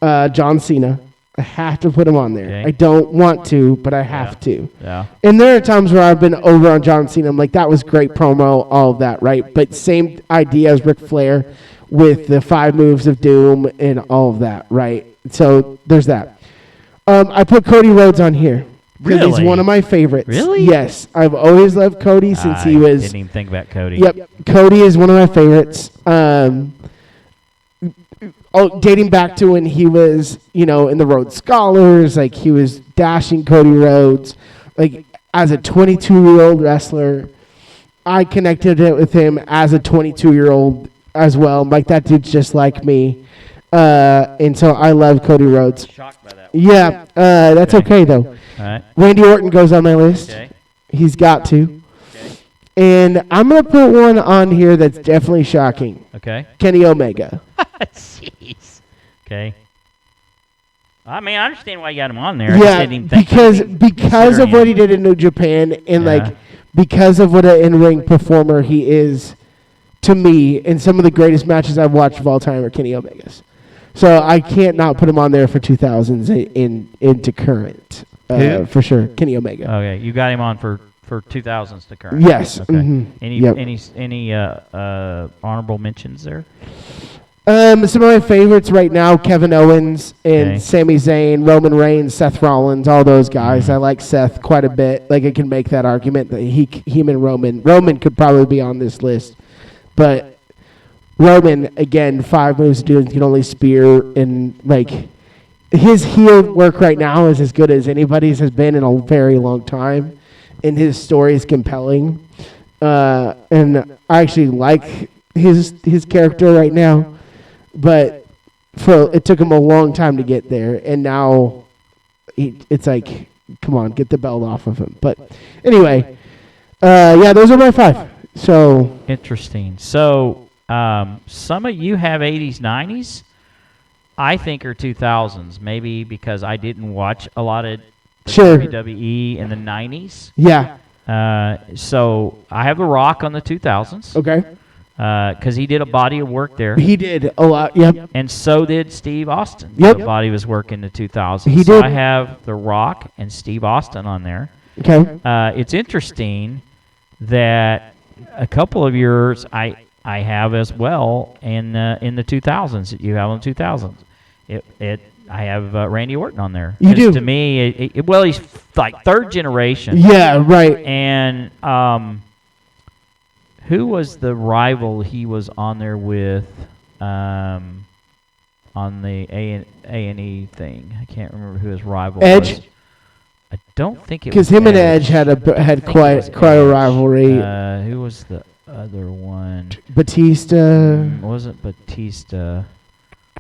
John Cena. I have to put him on there. Okay. I don't want to, but I have to. Yeah. And there are times where I've been over on John Cena. I'm like, that was great promo, all of that, right? But same idea as Ric Flair with the 5 moves of doom and all of that, right? So there's that. I put Cody Rhodes on here. Because he's Really? one of my favorites. Really? Yes. I've always loved Cody since he was... Didn't even think about Cody. Yep. Cody is one of my favorites. Dating back to when he was, in the Rhodes Scholars, like he was dashing Cody Rhodes. Like, as a 22-year-old wrestler, I connected it with him as a 22-year-old as well. I'm like, that dude's just like me. And so I love Cody Rhodes. Shocked by that one. Yeah, that's okay, though. All right. Randy Orton goes on my list. Okay. He's got to. Okay. And I'm going to put one on here that's definitely shocking. Okay. Kenny Omega. Jeez. Okay. I mean, I understand why you got him on there. I just Yeah, didn't even think because of considering what him. he did in New Japan and Yeah. like because of what an in-ring performer he is to me, and some of the greatest matches I've watched of all time are Kenny Omega's. So I can't not put him on there for 2000s into current. Who? For sure, Kenny Omega. Okay, you got him on for 2000s to current. Yes. Okay. Mhm. Yep. Any honorable mentions there? Some of my favorites right now: Kevin Owens and Okay. Sami Zayn, Roman Reigns, Seth Rollins, all those guys. I like Seth quite a bit. Like, I can make that argument that him and Roman could probably be on this list, but Roman, again, 5 moves to do, and can only spear, and like his heel work right now is as good as anybody's has been in a very long time, and his story is compelling. And I actually like his character right now. But it took him a long time to get there, and now it's like, come on, get the belt off of him. But anyway, yeah, those are my 5. So Interesting. So some of you have 80s, 90s. I think are 2000s, maybe because I didn't watch a lot of Sure. WWE in the 90s. yeah, So I have The Rock on the 2000s. okay, Because he did a body of work there. he did a lot. Yep, And so did Steve Austin. Yep. The body of his work in the 2000s. He So did. I have The Rock and Steve Austin on there. okay, It's interesting that a couple of yours I have as well in the 2000s that you have in the 2000s. I have Randy Orton on there. You 'Cause do. To me, well, he's like 3rd generation. yeah, right. And who was the rival he was on there with on the A&E thing? I can't remember who his rival Edge? was. I don't think it was Because him and Edge had I think it quite was a Edge. rivalry. Who was the other one? Batista, Wasn't Batista.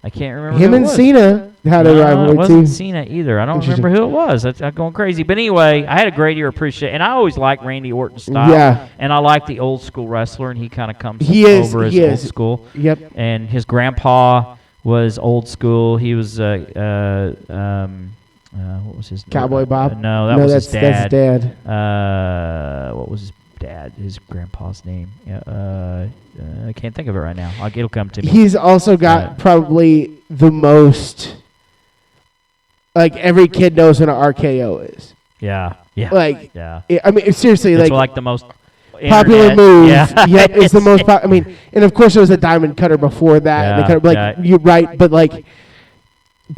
I can't remember him who it and was. Cena had a No, rivalry it wasn't too. Cena either. I don't Interesting. remember who it was. I'm going crazy. But anyway, I had a great year appreciate, and I always liked Randy Orton's style. Yeah. And I like the old school wrestler, and he kind of comes He is, over as he old is. school. Yep. And his grandpa was old school. He was what was his name? Cowboy Bob? No, that was his dad. That's his dad. What was his grandpa's name? I can't think of it right now. It'll come to me. He's also got probably the most Like every kid knows what an RKO is. Yeah. Yeah. Like, yeah. I mean, seriously, It's like the most popular internet- move. Yeah. Yep, it's the most. I mean, and of course, there was a diamond cutter before that. And Yeah, the cutter, like yeah. you're right, but like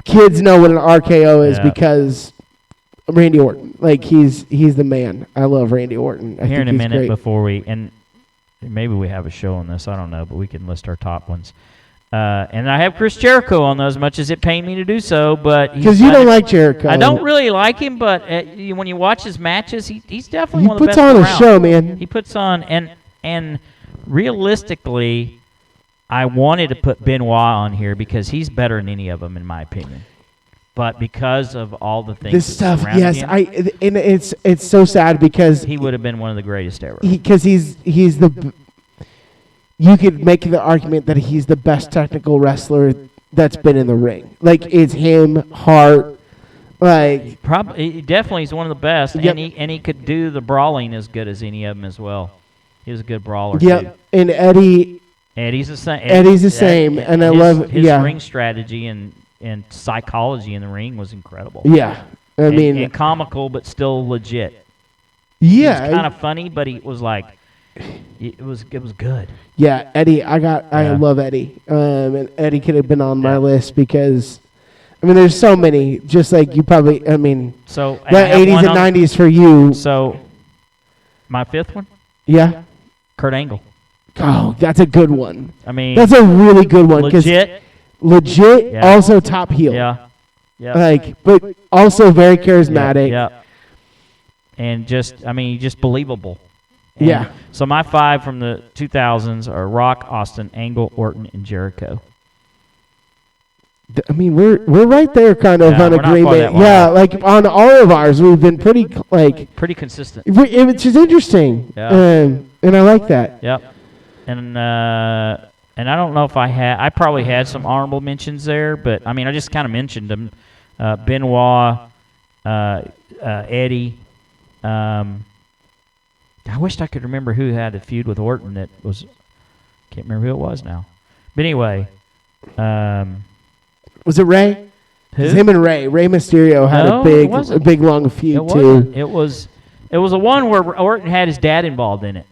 kids know what an RKO is Yeah. because Randy Orton. Like he's the man. I love Randy Orton. I Here in think a he's minute great. before and maybe we have a show on this. I don't know, but we can list our top ones. And I have Chris Jericho on those, as much as it pained me to do so. But Because you don't like Jericho. I don't really like him, but when you watch his matches, he's definitely He one of the puts best on a around. show, man. He puts on, and realistically, I wanted to put Benoit on here because he's better than any of them, in my opinion. But because of all the things This that stuff, surrounded yes, him, and it's so sad because he would have been one of the greatest ever. because he's the. You could make the argument that he's the best technical wrestler that's been in the ring. Like it's him, Hart, like He definitely is one of the best, Yep. and he could do the brawling as good as any of them as well. He was a good brawler too. yep. And Eddie, Eddie's the same. Eddie's the same, and I love his yeah, ring strategy and psychology in the ring was incredible. yeah. I And- mean, and comical, but still legit. yeah, He was kind of funny, but he was like, it was good. yeah. Eddie, I Yeah. love Eddie, and Eddie could have been on my Yeah. list because, I mean, there's so many. Just like you probably, I mean, So the I have 80s one and on- 90s for you, So my fifth one, yeah. Kurt Angle. Oh, that's a good one. I mean, That's a really good one because legit. Yeah. also top heel. Yeah. Yeah. Like, but also very charismatic. Yeah. And just believable. And Yeah. So my 5 from the 2000s are Rock, Austin, Angle, Orton, and Jericho. I mean, we're right there, kind of Yeah, on we're not far agreement. that far Yeah, off. like on all of ours, we've been pretty like, Pretty consistent. which is interesting. Yeah. And I like that. Yep. And I don't know if I probably had some honorable mentions there, but I mean I just kind of mentioned them. Benoit, Eddie. I wished I could remember who had a feud with Orton. That was can't remember who it was now. But anyway, Was it Ray? who? 'Cause him and Ray Mysterio had No, a it wasn't. big long feud It too. wasn't. It was a one where Orton had his dad involved in it.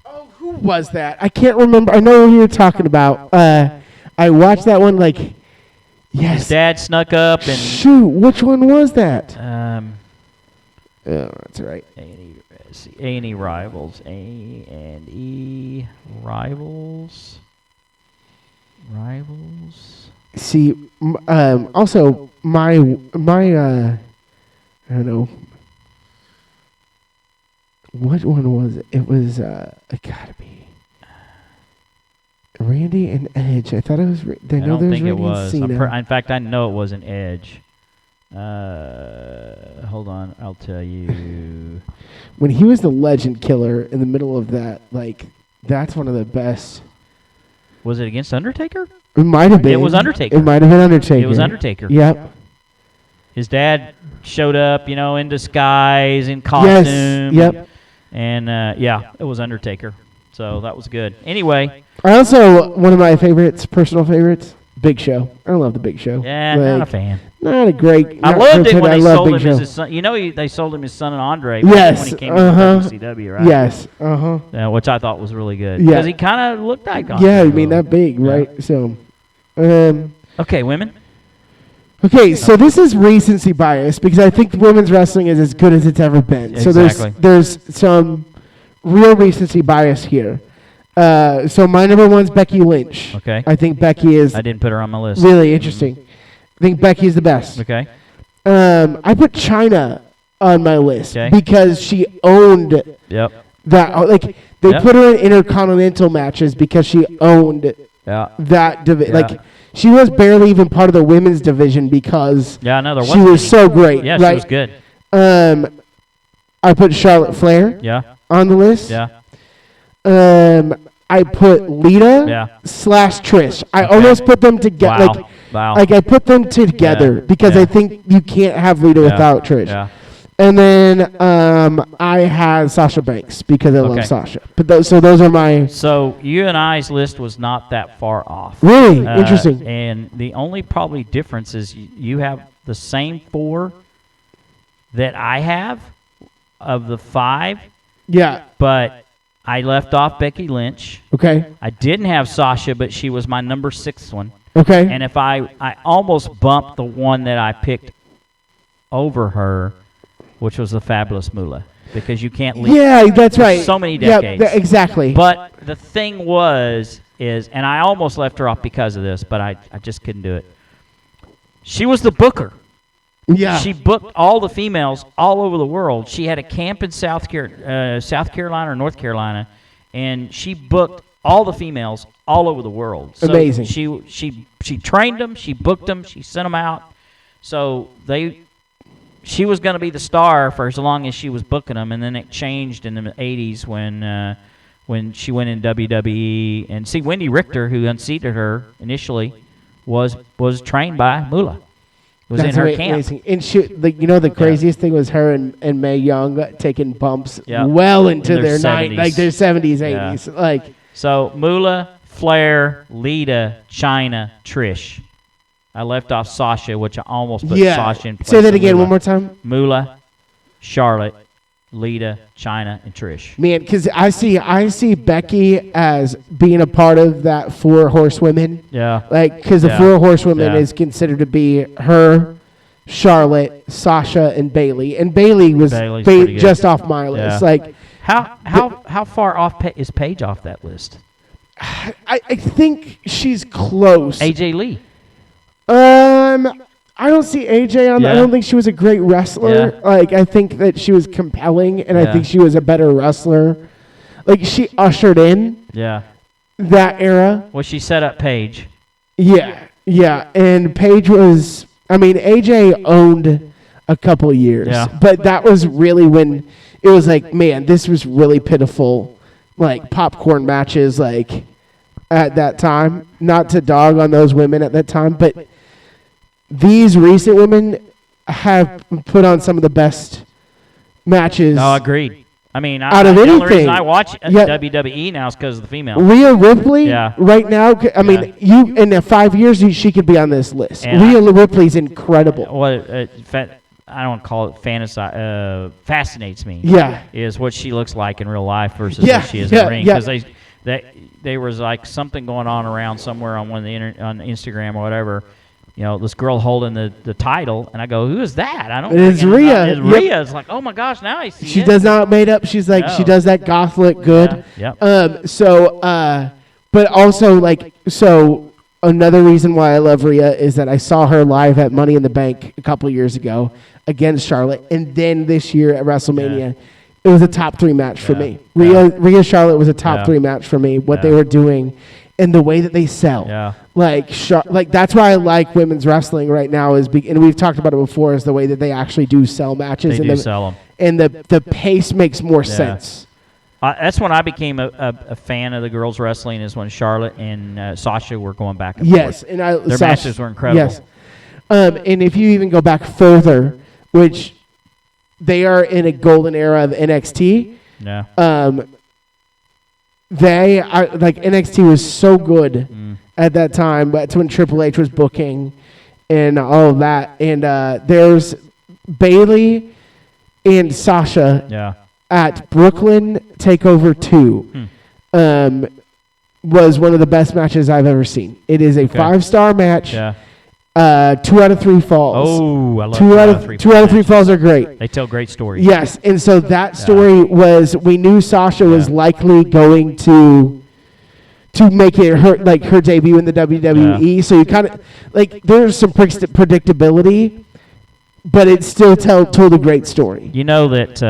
Oh, who was that? I can't remember. I know who you're talking about. I watched that one. Like, His yes. dad snuck up and Shoot, which one was that? Oh, That's right. A&E Rivals. A&E Rivals. Rivals. See, also my I don't know. What one was it? It was it gotta be Randy and Edge. I thought it was. I I know don't there's think it Randy was. and Cena. In fact, I know it wasn't Edge. Hold on, I'll tell you. When he was the legend killer in the middle of that, like that's one of the best. Was it against Undertaker? It might have been. It was Undertaker. It might have been Undertaker. It was Undertaker. Yep. His dad showed up, in disguise, in costume. Yes. Yep. And yeah, it was Undertaker. So that was good. Anyway, I also one of my favorites, personal favorites, Big Show. I love the Big Show. yeah, Like, not a fan. Not a great. I not loved it good, when I they love sold Big him Show. as his son. They sold him his son and Andre Yes, when he came uh-huh. to WCW, right? Yes. Uh huh. Which I thought was really good. Yeah. Because he kind of looked iconic. Yeah, I mean that big, right? So, Okay, women. okay, so this is recency bias because I think women's wrestling is as good as it's ever been. So Exactly. there's some real recency bias here. So my number one's Becky Lynch. Okay. I think Becky is I didn't put her on my list. really interesting. I think Becky is the best. Okay. I put Chyna on my list Okay. because she owned Yep. that. Like they Yep. put her in intercontinental matches because she owned Yeah. that division. Yeah. Like she was barely even part of the women's division because Yeah, I know there she wasn't was any. so great. Yeah, right? she was good. I put Charlotte Flair Yeah. on the list. Yeah. I put Lita Yeah. / Trish. I Okay. almost put them together. Wow. Wow. Like I put them together Yeah. because Yeah. I think you can't have Lita Yeah. without Trish. Yeah. And then I had Sasha Banks because I Okay. love Sasha. But those are my So you and I's list was not that far off. really interesting. And the only probably difference is you have the same 4 that I have of the 5, Yeah. but I left off Becky Lynch. Okay. I didn't have Sasha, but she was my number 6 one. Okay. And if I almost bumped the one that I picked over her, which was the Fabulous Moolah, because you can't leave. Yeah, that's right. So many decades. Yeah, exactly. But the thing is, and I almost left her off because of this, but I just couldn't do it. She was the booker. Yeah. She booked all the females all over the world. She had a camp in South Carolina or North Carolina, and she booked all the females all over the world. So amazing. She trained them, she booked them, she sent them out. So she was going to be the star for as long as she was booking them, and then it changed in the 80s when she went in WWE. And see, Wendy Richter, who unseated her initially, was trained by Moolah. It was in her camp. Amazing. And the craziest thing was her and Mae Young taking bumps well into their 70s. Like their 70s, 80s. Yeah. Like so Moolah, Flair, Lita, Chyna, Trish. I left off Sasha, which I almost put Sasha in place. Say that again one more time. Moolah, Charlotte, Lita, Chyna, and Trish. Man, because I see Becky as being a part of that 4 horsewomen. Yeah. Like, because the 4 horsewomen is considered to be her, Charlotte, Sasha, and Bayley. And Bayley was just off my list. Yeah. Like, how far off is Paige off that list? I think she's close. AJ Lee. I don't see AJ on. I don't think she was a great wrestler. Yeah. Like, I think that she was compelling, and I Yeah. think she was a better wrestler. Like, she ushered in that era. Well, she set up Paige. Yeah. And Paige was. I mean, AJ owned a couple of years, but that was really when it was like, man, this was really pitiful, like popcorn matches, like at that time. Not to dog on those women at that time, but these recent women have put on some of the best matches. Oh, agreed. I mean, out of the anything. only reason I watch WWE now is because of the female. Rhea Ripley, right now, I mean, you in 5 years, she could be on this list. And Rhea Ripley's incredible. I don't call it fascinates me. Yeah. Is what she looks like in real life versus what she is in the ring. Because there was like something going on around somewhere on on Instagram or whatever. You know, this girl holding the title, and I go, "Who is that?" I don't. It's Rhea. It's Rhea. It's like, oh my gosh, now I see. She does not made up. She's like she does that goth look good. Yeah. But also so another reason why I love Rhea is that I saw her live at Money in the Bank a couple of years ago against Charlotte, and then this year at WrestleMania, it was a top 3 match for me. Rhea Charlotte was a top 3 match for me. What they were doing. And the way that they sell, like that's why I like women's wrestling right now and we've talked about it before, is the way that they actually do sell matches. They do sell them, and the pace makes more sense. That's when I became a fan of the girls wrestling. Is when Charlotte and Sasha were going back and forth. And their matches were incredible. Yes, and if you even go back further, which they are in a golden era of NXT. They are like NXT was so good at that time, but it's when Triple H was booking and all of that. And there's Bayley and Sasha at Brooklyn Takeover 2. Was one of the best matches I've ever seen. It is a 5-star match. 2 out of 3 falls. Oh, I love 2 out of 3. 2 out of 3 falls are great. They tell great stories. Yes, and so that story was, we knew Sasha was likely going to make it her debut in the WWE. So you kind of there's some predictability, but it still told a great story. You know that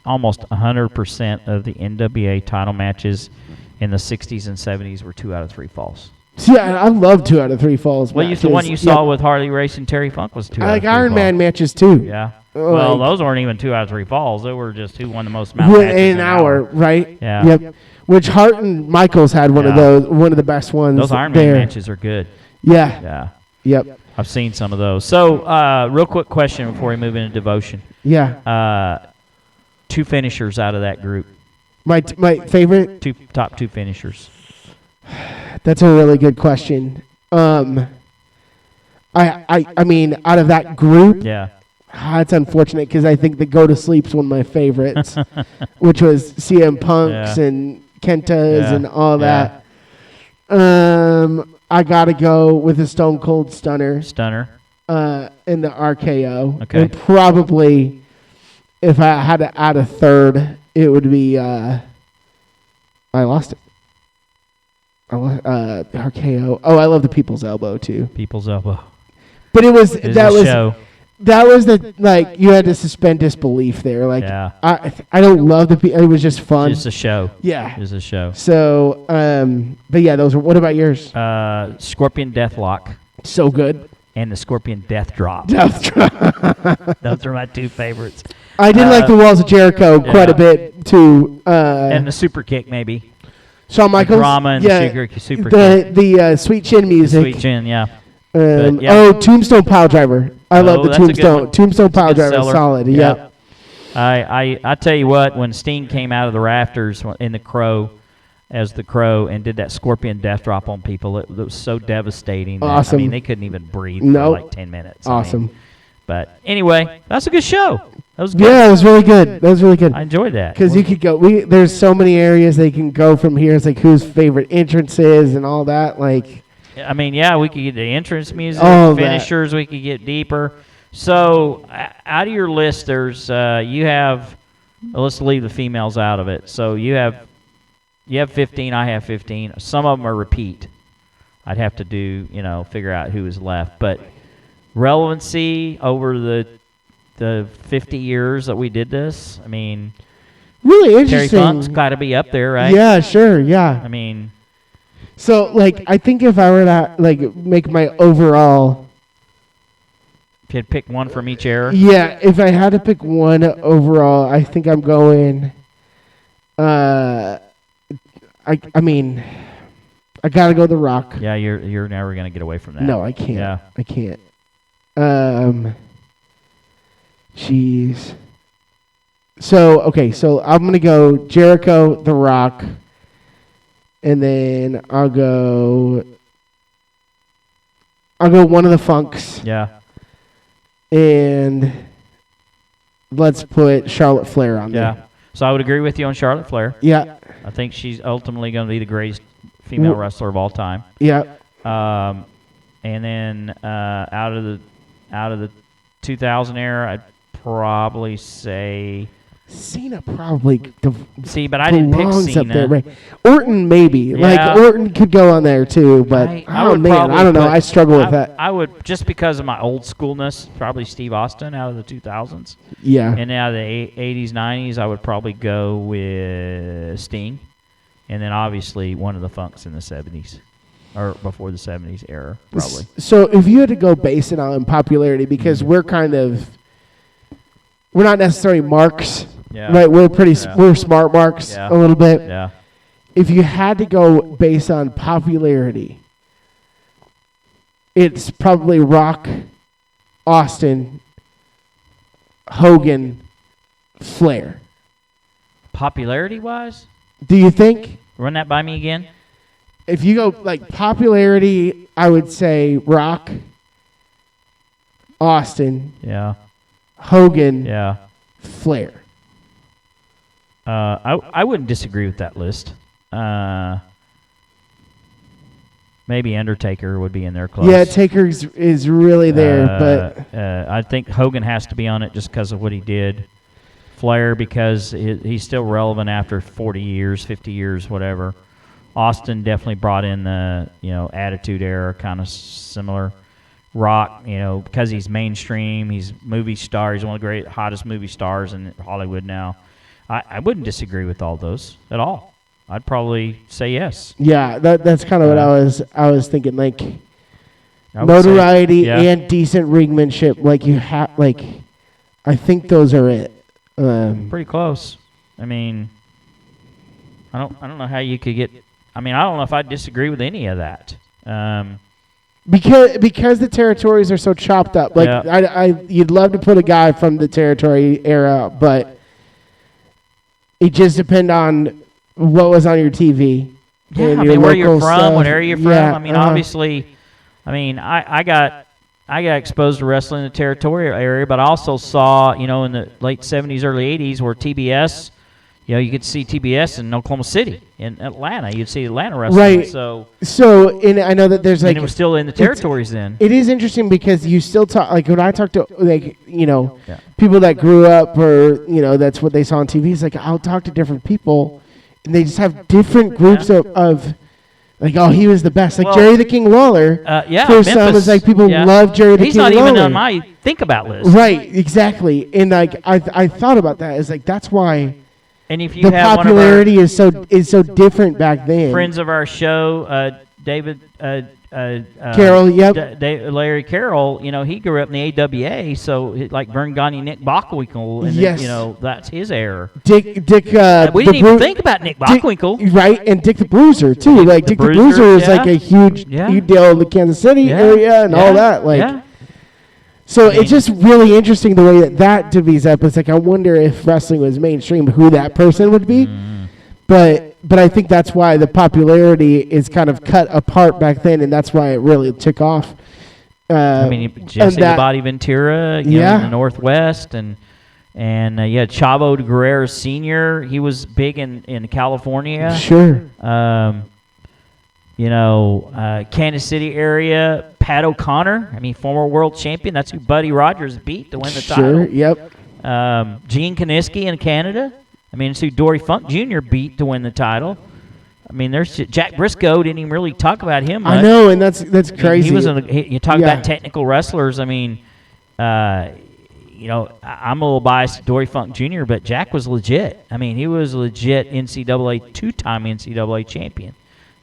almost 100% of the NWA title matches in the 60s and 70s were 2 out of 3 falls. See, I love 2 out of 3 falls. Well, the one you saw with Harley Race and Terry Funk was 2 out of 3 falls. I like Iron Man matches too. Yeah. Well, those weren't even 2 out of 3 falls. They were just who won the most amount of matches in an hour, right? Yeah. Yep. Which Hart and Michaels had one of the best ones. Those Iron Man matches are good. Yeah. Yeah. Yep. I've seen some of those. So, real quick question before we move into devotion. Yeah. 2 finishers out of that group. My favorite? Top 2 finishers. That's a really good question. I I mean, out of that group, Yeah. it's unfortunate because I think the Go to Sleep's one of my favorites, which was CM Punk's and Kenta's and all that. I gotta go with a Stone Cold Stunner. In the RKO. Okay. And probably, if I had to add a third, it would be. I lost it. RKO. Oh, I love the People's Elbow too. People's Elbow. But it was show. That was the you had to suspend disbelief there. Like I don't love it was just fun. Just a show. Yeah. Just a show. So but yeah, those are. What about yours? Scorpion Deathlock. So good. And the Scorpion Death Drop. Those are my two favorites. I did like the Walls of Jericho quite a bit too. And the Super Kick maybe. Shawn Michaels. The drama and the super Kick. The Sweet Chin music. Sweet Chin, yeah. Tombstone Pile Driver. I love the Tombstone. Tombstone Pile Driver is solid. Yeah. I tell you what, when Sting came out of the rafters in the Crow, as the Crow, and did that Scorpion Death Drop on people, it was so devastating. Awesome. I mean, they couldn't even breathe for like 10 minutes. Awesome. But anyway, that's a good show. That was good. Yeah, it was really good. I enjoyed that. Because you could go. There's so many areas they can go from here. It's like whose favorite entrance is and all that. Like. I mean, we could get the entrance music, finishers. We could get deeper. So, out of your list, there's you have. Let's leave the females out of it. So you have 15. I have 15. Some of them are repeat. I'd have to do figure out who is left. But relevancy over the 50 years that we did this. I mean, really interesting. Terry Funk's got to be up there, right? Yeah, sure. Yeah. I mean. So, I think if I were to, make my overall... If you had to pick one from each era? Yeah, if I had to pick one overall, I think I'm going... I gotta go The Rock. Yeah, you're never going to get away from that. No, I can't. Yeah. I can't. Jeez. So I'm going to go Jericho, The Rock... And then I'll go one of the Funks. Yeah. And let's put Charlotte Flair on there. Yeah. So I would agree with you on Charlotte Flair. Yeah. I think she's ultimately going to be the greatest female wrestler of all time. Yeah. And then out of the 2000 era, I'd probably say Cena probably but I didn't pick Cena. Up there, right? Orton maybe. Yeah. Orton could go on there too, but I don't know. I struggle with that. I would, just because of my old schoolness, probably Steve Austin out of the 2000s. Yeah. And out of the 80s, 90s, I would probably go with Sting. And then obviously one of the Funks in the 70s. Or before the 70s era, probably. So if you had to go base it on popularity, because we're not necessarily marks. Yeah. Right, we're smart marks a little bit. Yeah. If you had to go based on popularity, it's probably Rock, Austin, Hogan, Flair. Popularity-wise? Do you think? Run that by me again. If you go popularity, I would say Rock, Austin, Hogan, Flair. I wouldn't disagree with that list. Maybe Undertaker would be in there close. Yeah, Taker is really there, but I think Hogan has to be on it just because of what he did. Flair, because he's still relevant after 40 years, 50 years, whatever. Austin definitely brought in the Attitude Era, kind of similar. Rock, because he's mainstream, he's movie star, he's one of the great hottest movie stars in Hollywood now. I wouldn't disagree with all those at all. I'd probably say yes. Yeah, that's kind of what I was thinking. Notoriety and decent ringmanship. I think those are it. Pretty close. I mean, I don't know how you could get. I mean, I don't know if I'd disagree with any of that. Because the territories are so chopped up. You'd love to put a guy from the territory era, but it just depends on what was on your TV. Yeah, where you're from, what area you're from. Yeah, obviously, I got I got exposed to wrestling in the territorial area, but I also saw, in the late 70s, early 80s, where TBS, you could see TBS in Oklahoma City, in Atlanta. You'd see Atlanta wrestling. Right. So I know that there's and it was still in the territories then. It is interesting because you still talk, like when I talk to, Yeah. people that grew up or, that's what they saw on TV. It's like, I'll talk to different people and they just have different groups of like, oh, he was the best. Like Jerry the King Lawler. For some, it's like people love Jerry the King Lawler. He's not even on my think about list. Right, exactly. And like I thought about that. It's like that's why and if you the have popularity is so different back then. Friends of our show, David Carroll, Larry Carroll, he grew up in the AWA, so like Vern Gagne, Nick Bockwinkel, and yes. That's his era. Dick. We didn't even think about Nick Bockwinkel, right? And Dick the Bruiser too. Like Dick the Bruiser is like a huge deal in the Kansas City area and all that. Like, so it's just really interesting the way that divvies up. It's like I wonder if wrestling was mainstream, who that person would be, But I think that's why the popularity is kind of cut apart back then, and that's why it really took off. Jesse the Body Ventura, in the Northwest, and Chavo de Guerrero Sr., he was big in California. Sure. Kansas City area, Pat O'Connor, former world champion. That's who Buddy Rogers beat to win the title. Sure, yep. Gene Kaniski in Canada. It's who Dory Funk Jr. beat to win the title. There's Jack Briscoe. Didn't even really talk about him much. I know, and that's crazy. He was you talk about technical wrestlers. I'm a little biased to Dory Funk Jr., but Jack was legit. He was legit two-time NCAA champion.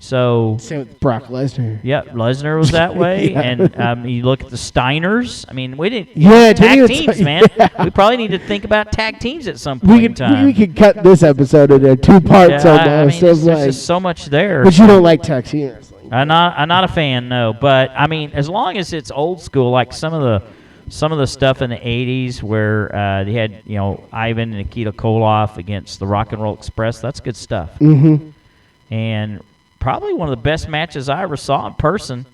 So same with Brock Lesnar. Yeah, Lesnar was that way, and you look at the Steiners. We didn't. Tag teams, man. We probably need to think about tag teams at some point in time. We could cut this episode into 2 parts almost. There's just so much there. But you don't like tag team wrestling. I'm not a fan, no. But as long as it's old school, like some of the stuff in the '80s where they had Ivan and Nikita Koloff against the Rock and Roll Express. That's good stuff. Mm-hmm. And probably one of the best matches I ever saw in person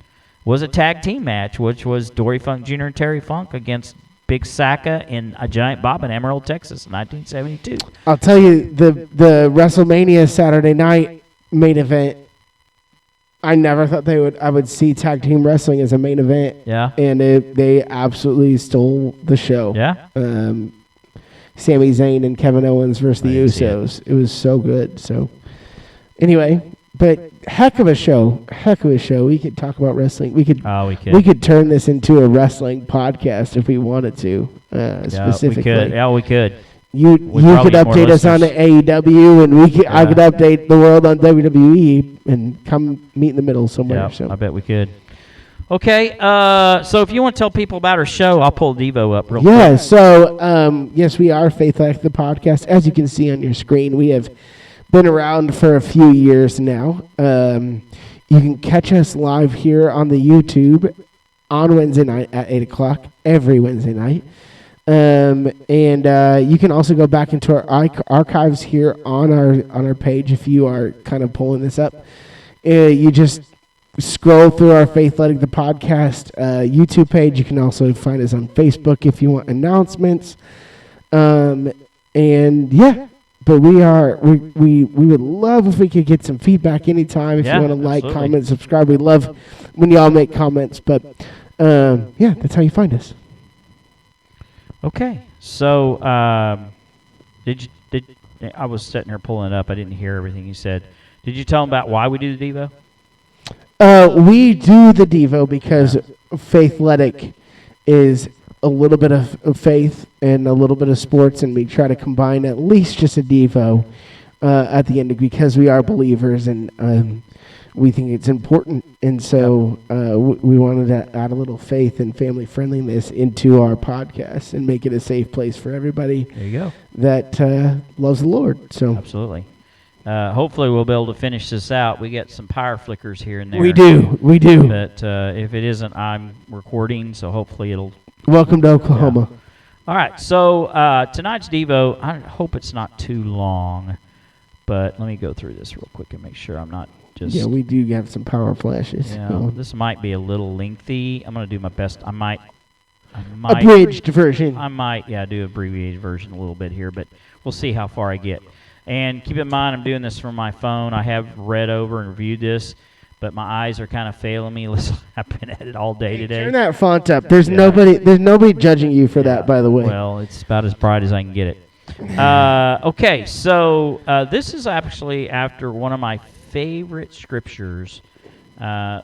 was a tag team match, which was Dory Funk Jr. and Terry Funk against Big Saka and a Giant Bob in Amarillo, Texas, in 1972. I'll tell you, the WrestleMania Saturday night main event, I never thought I would see tag team wrestling as a main event. Yeah. And they absolutely stole the show. Yeah. Sami Zayn and Kevin Owens versus the Usos. It was so good. So, anyway... But heck of a show. We could talk about wrestling. We could turn this into a wrestling podcast if we wanted to. Specifically, we could. You could update us on the AEW, and I could update the world on WWE, and come meet in the middle somewhere. Yeah, so. I bet we could. Okay, so if you want to tell people about our show, I'll pull Devo up real quick. Yeah, so yes, we are Faith Like the Podcast. As you can see on your screen, we have been around for a few years now. You can catch us live here on the YouTube on Wednesday night at 8 o'clock, every Wednesday night. And you can also go back into our archives here on our page if you are kind of pulling this up. You just scroll through our Faith Letting the Podcast YouTube page. You can also find us on Facebook if you want announcements. But we would love if we could get some feedback anytime. If you want to like, comment, subscribe, we love when y'all make comments. But that's how you find us. Okay, so I was sitting here pulling it up. I didn't hear everything you said. Did you tell them about why we do the Devo? We do the Devo because Faithletic is a little bit of faith and a little bit of sports, and we try to combine at least just a Devo at the end because we are believers and we think it's important. And so we wanted to add a little faith and family friendliness into our podcast and make it a safe place for everybody. There you go. That loves the Lord. So absolutely. Hopefully we'll be able to finish this out. We get some power flickers here and there. We do. But if it isn't, I'm recording, so hopefully it'll... Welcome to Oklahoma. Yeah. All right, so tonight's Devo, I hope it's not too long, but let me go through this real quick and make sure I'm not just Yeah, we do have some power flashes. this might be a little lengthy. I'm going to do my best. I might Abridged version. I might do abbreviated version a little bit here, but we'll see how far I get. And keep in mind, I'm doing this from my phone. I have read over and reviewed this, but my eyes are kind of failing me. Listen, I've been at it all day today. Turn that font up. There's nobody judging you for that, by the way. Well, it's about as bright as I can get it. Okay, so this is actually after one of my favorite scriptures,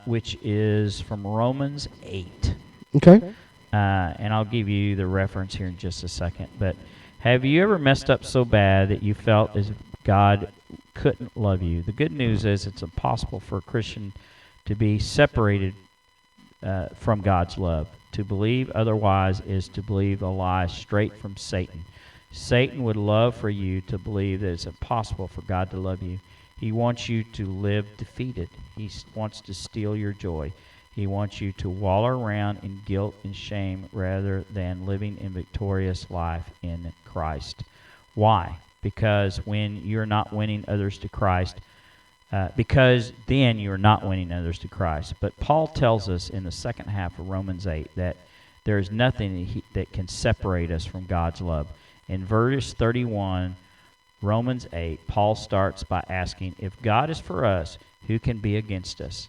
which is from Romans 8. Okay. And I'll give you the reference here in just a second. But have you ever messed up so bad that you felt as if God couldn't love you? The good news is it's impossible for a Christian to be separated from God's love. To believe otherwise is to believe a lie straight from Satan. Satan would love for you to believe that it's impossible for God to love you. He wants you to live defeated. He wants to steal your joy. He wants you to wallow around in guilt and shame rather than living a victorious life in Christ. Why? Because when you're not winning others to Christ, because then you're not winning others to Christ. But Paul tells us in the second half of Romans 8 that there is nothing that can separate us from God's love. In verse 31, Romans 8, Paul starts by asking, if God is for us, who can be against us?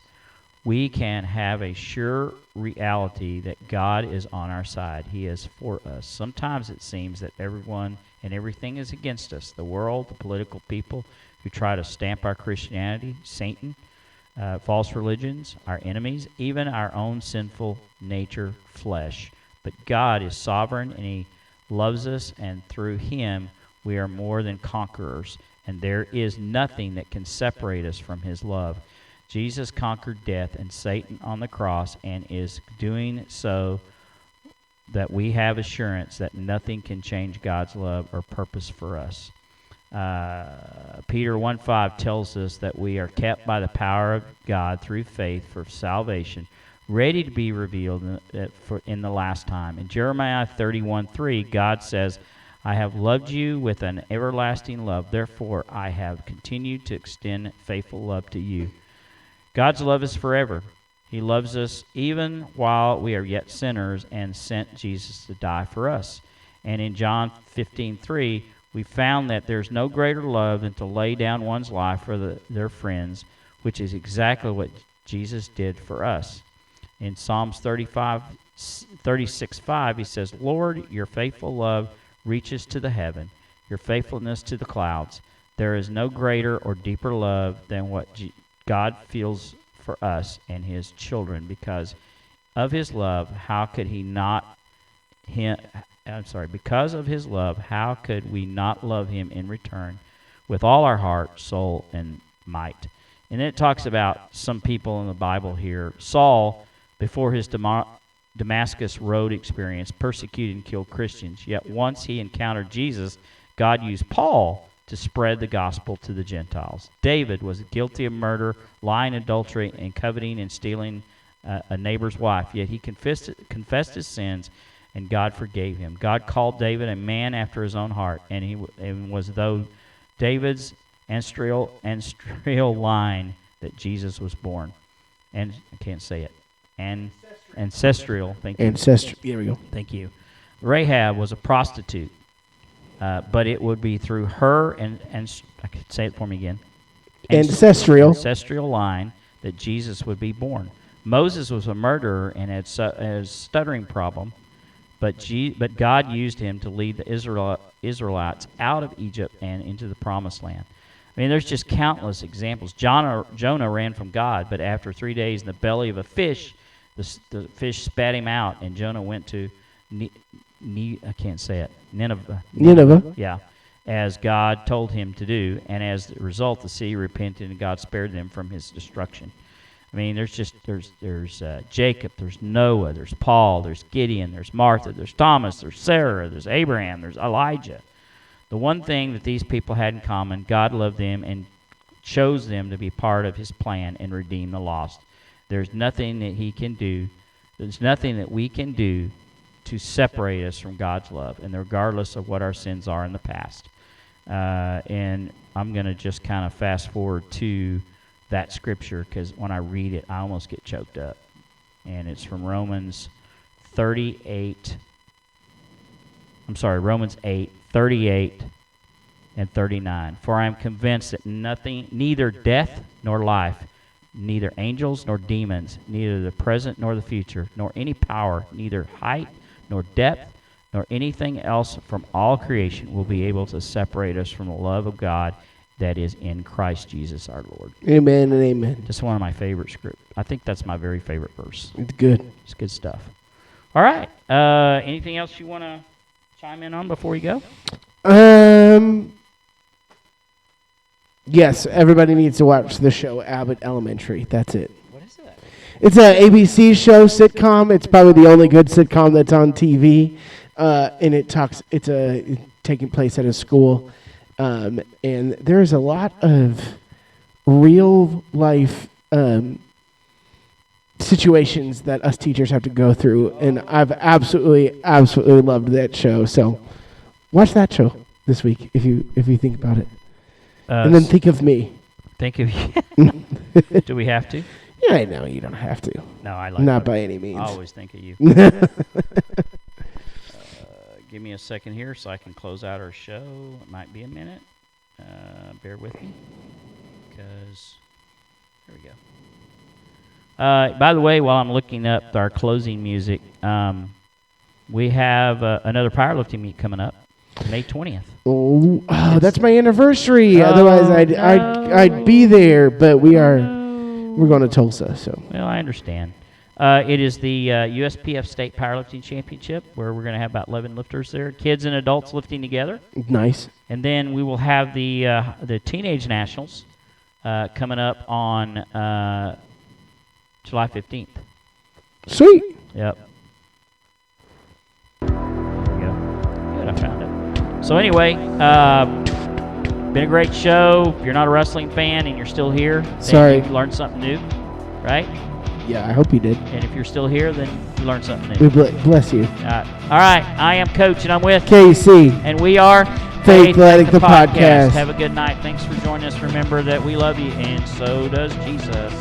We can have a sure reality that God is on our side. He is for us. Sometimes it seems that everyone and everything is against us. The world, the political people who try to stamp our Christianity, Satan, false religions, our enemies, even our own sinful nature, flesh. But God is sovereign, and He loves us, and through Him we are more than conquerors, and there is nothing that can separate us from His love. Jesus conquered death and Satan on the cross and is doing so that we have assurance that nothing can change God's love or purpose for us. Peter 1:5 tells us that we are kept by the power of God through faith for salvation, ready to be revealed in the last time. In Jeremiah 31:3, God says, I have loved you with an everlasting love. Therefore, I have continued to extend faithful love to you. God's love is forever. He loves us even while we are yet sinners and sent Jesus to die for us. And in John 15:3, we found that there's no greater love than to lay down one's life for their friends, which is exactly what Jesus did for us. In Psalms 36:5, he says, Lord, your faithful love reaches to the heaven, your faithfulness to the clouds. There is no greater or deeper love than what God feels for us and His children. Because of His love, because of His love, how could we not love Him in return with all our heart, soul, and might? And then it talks about some people in the Bible here. Saul, before his Damascus Road experience, persecuted and killed Christians. Yet once he encountered Jesus, God used Paul to spread the gospel to the Gentiles. David was guilty of murder, lying, adultery, and coveting and stealing a neighbor's wife. Yet he confessed his sins, and God forgave him. God called David a man after His own heart, and he was though David's ancestral line that Jesus was born. And I can't say it. Ancestral. Thank you. Ancestral. There we go. Thank you. Rahab was a prostitute. But it would be through her, and I could say it for me again. Ancestral line that Jesus would be born. Moses was a murderer and had a stuttering problem, but God used him to lead the Israelites out of Egypt and into the Promised Land. I mean, there's just countless examples. Jonah ran from God, but after 3 days in the belly of a fish, the fish spat him out, and Jonah went to I can't say it. Nineveh. Yeah, as God told him to do, and as a result, the sea repented, and God spared them from His destruction. I mean, there's Jacob, there's Noah, there's Paul, there's Gideon, there's Martha, there's Thomas, there's Sarah, there's Abraham, there's Elijah. The one thing that these people had in common, God loved them and chose them to be part of His plan and redeem the lost. There's nothing that He can do. There's nothing that we can do to separate us from God's love, and regardless of what our sins are in the past. And I'm going to just kind of fast forward to that scripture because when I read it, I almost get choked up. And it's from Romans 8, 38 and 39. For I am convinced that nothing, neither death nor life, neither angels nor demons, neither the present nor the future, nor any power, neither height nor depth, nor anything else from all creation will be able to separate us from the love of God that is in Christ Jesus our Lord. Amen and amen. Just one of my favorite scripts. I think that's my very favorite verse. It's good. It's good stuff. All right. Anything else you want to chime in on before we go? Yes, everybody needs to watch the show Abbott Elementary. That's it. What is that? It's a ABC show sitcom. It's probably the only good sitcom that's on TV. And it's taking place at a school. And there's a lot of real life situations that us teachers have to go through. And I've absolutely loved that show. So watch that show this week if you think about it. And then think of me. Think of you. Do we have to? Yeah, I know you don't have to. No, I like Not by any means. I always think of you. Give me a second here so I can close out our show. It might be a minute. Bear with me. Because, there we go. By the way, while I'm looking up our closing music, we have another powerlifting meet coming up, May 20th. Oh, that's my anniversary. Otherwise, I'd be there. But we're going to Tulsa. So. Well, I understand. It is the USPF State Powerlifting Championship, where we're going to have about 11 lifters there, kids and adults lifting together. Nice. And then we will have the Teenage Nationals coming up on July 15th. Sweet. Yep. There we go. Good, I found it. So anyway, been a great show. If you're not a wrestling fan and you're still here, then you learned something new, right? Yeah, I hope you did. And if you're still here, then you learned something new. We bless you. All right, I am Coach, and I'm with KC. And we are Faith Athletic, the podcast. Have a good night. Thanks for joining us. Remember that we love you, and so does Jesus.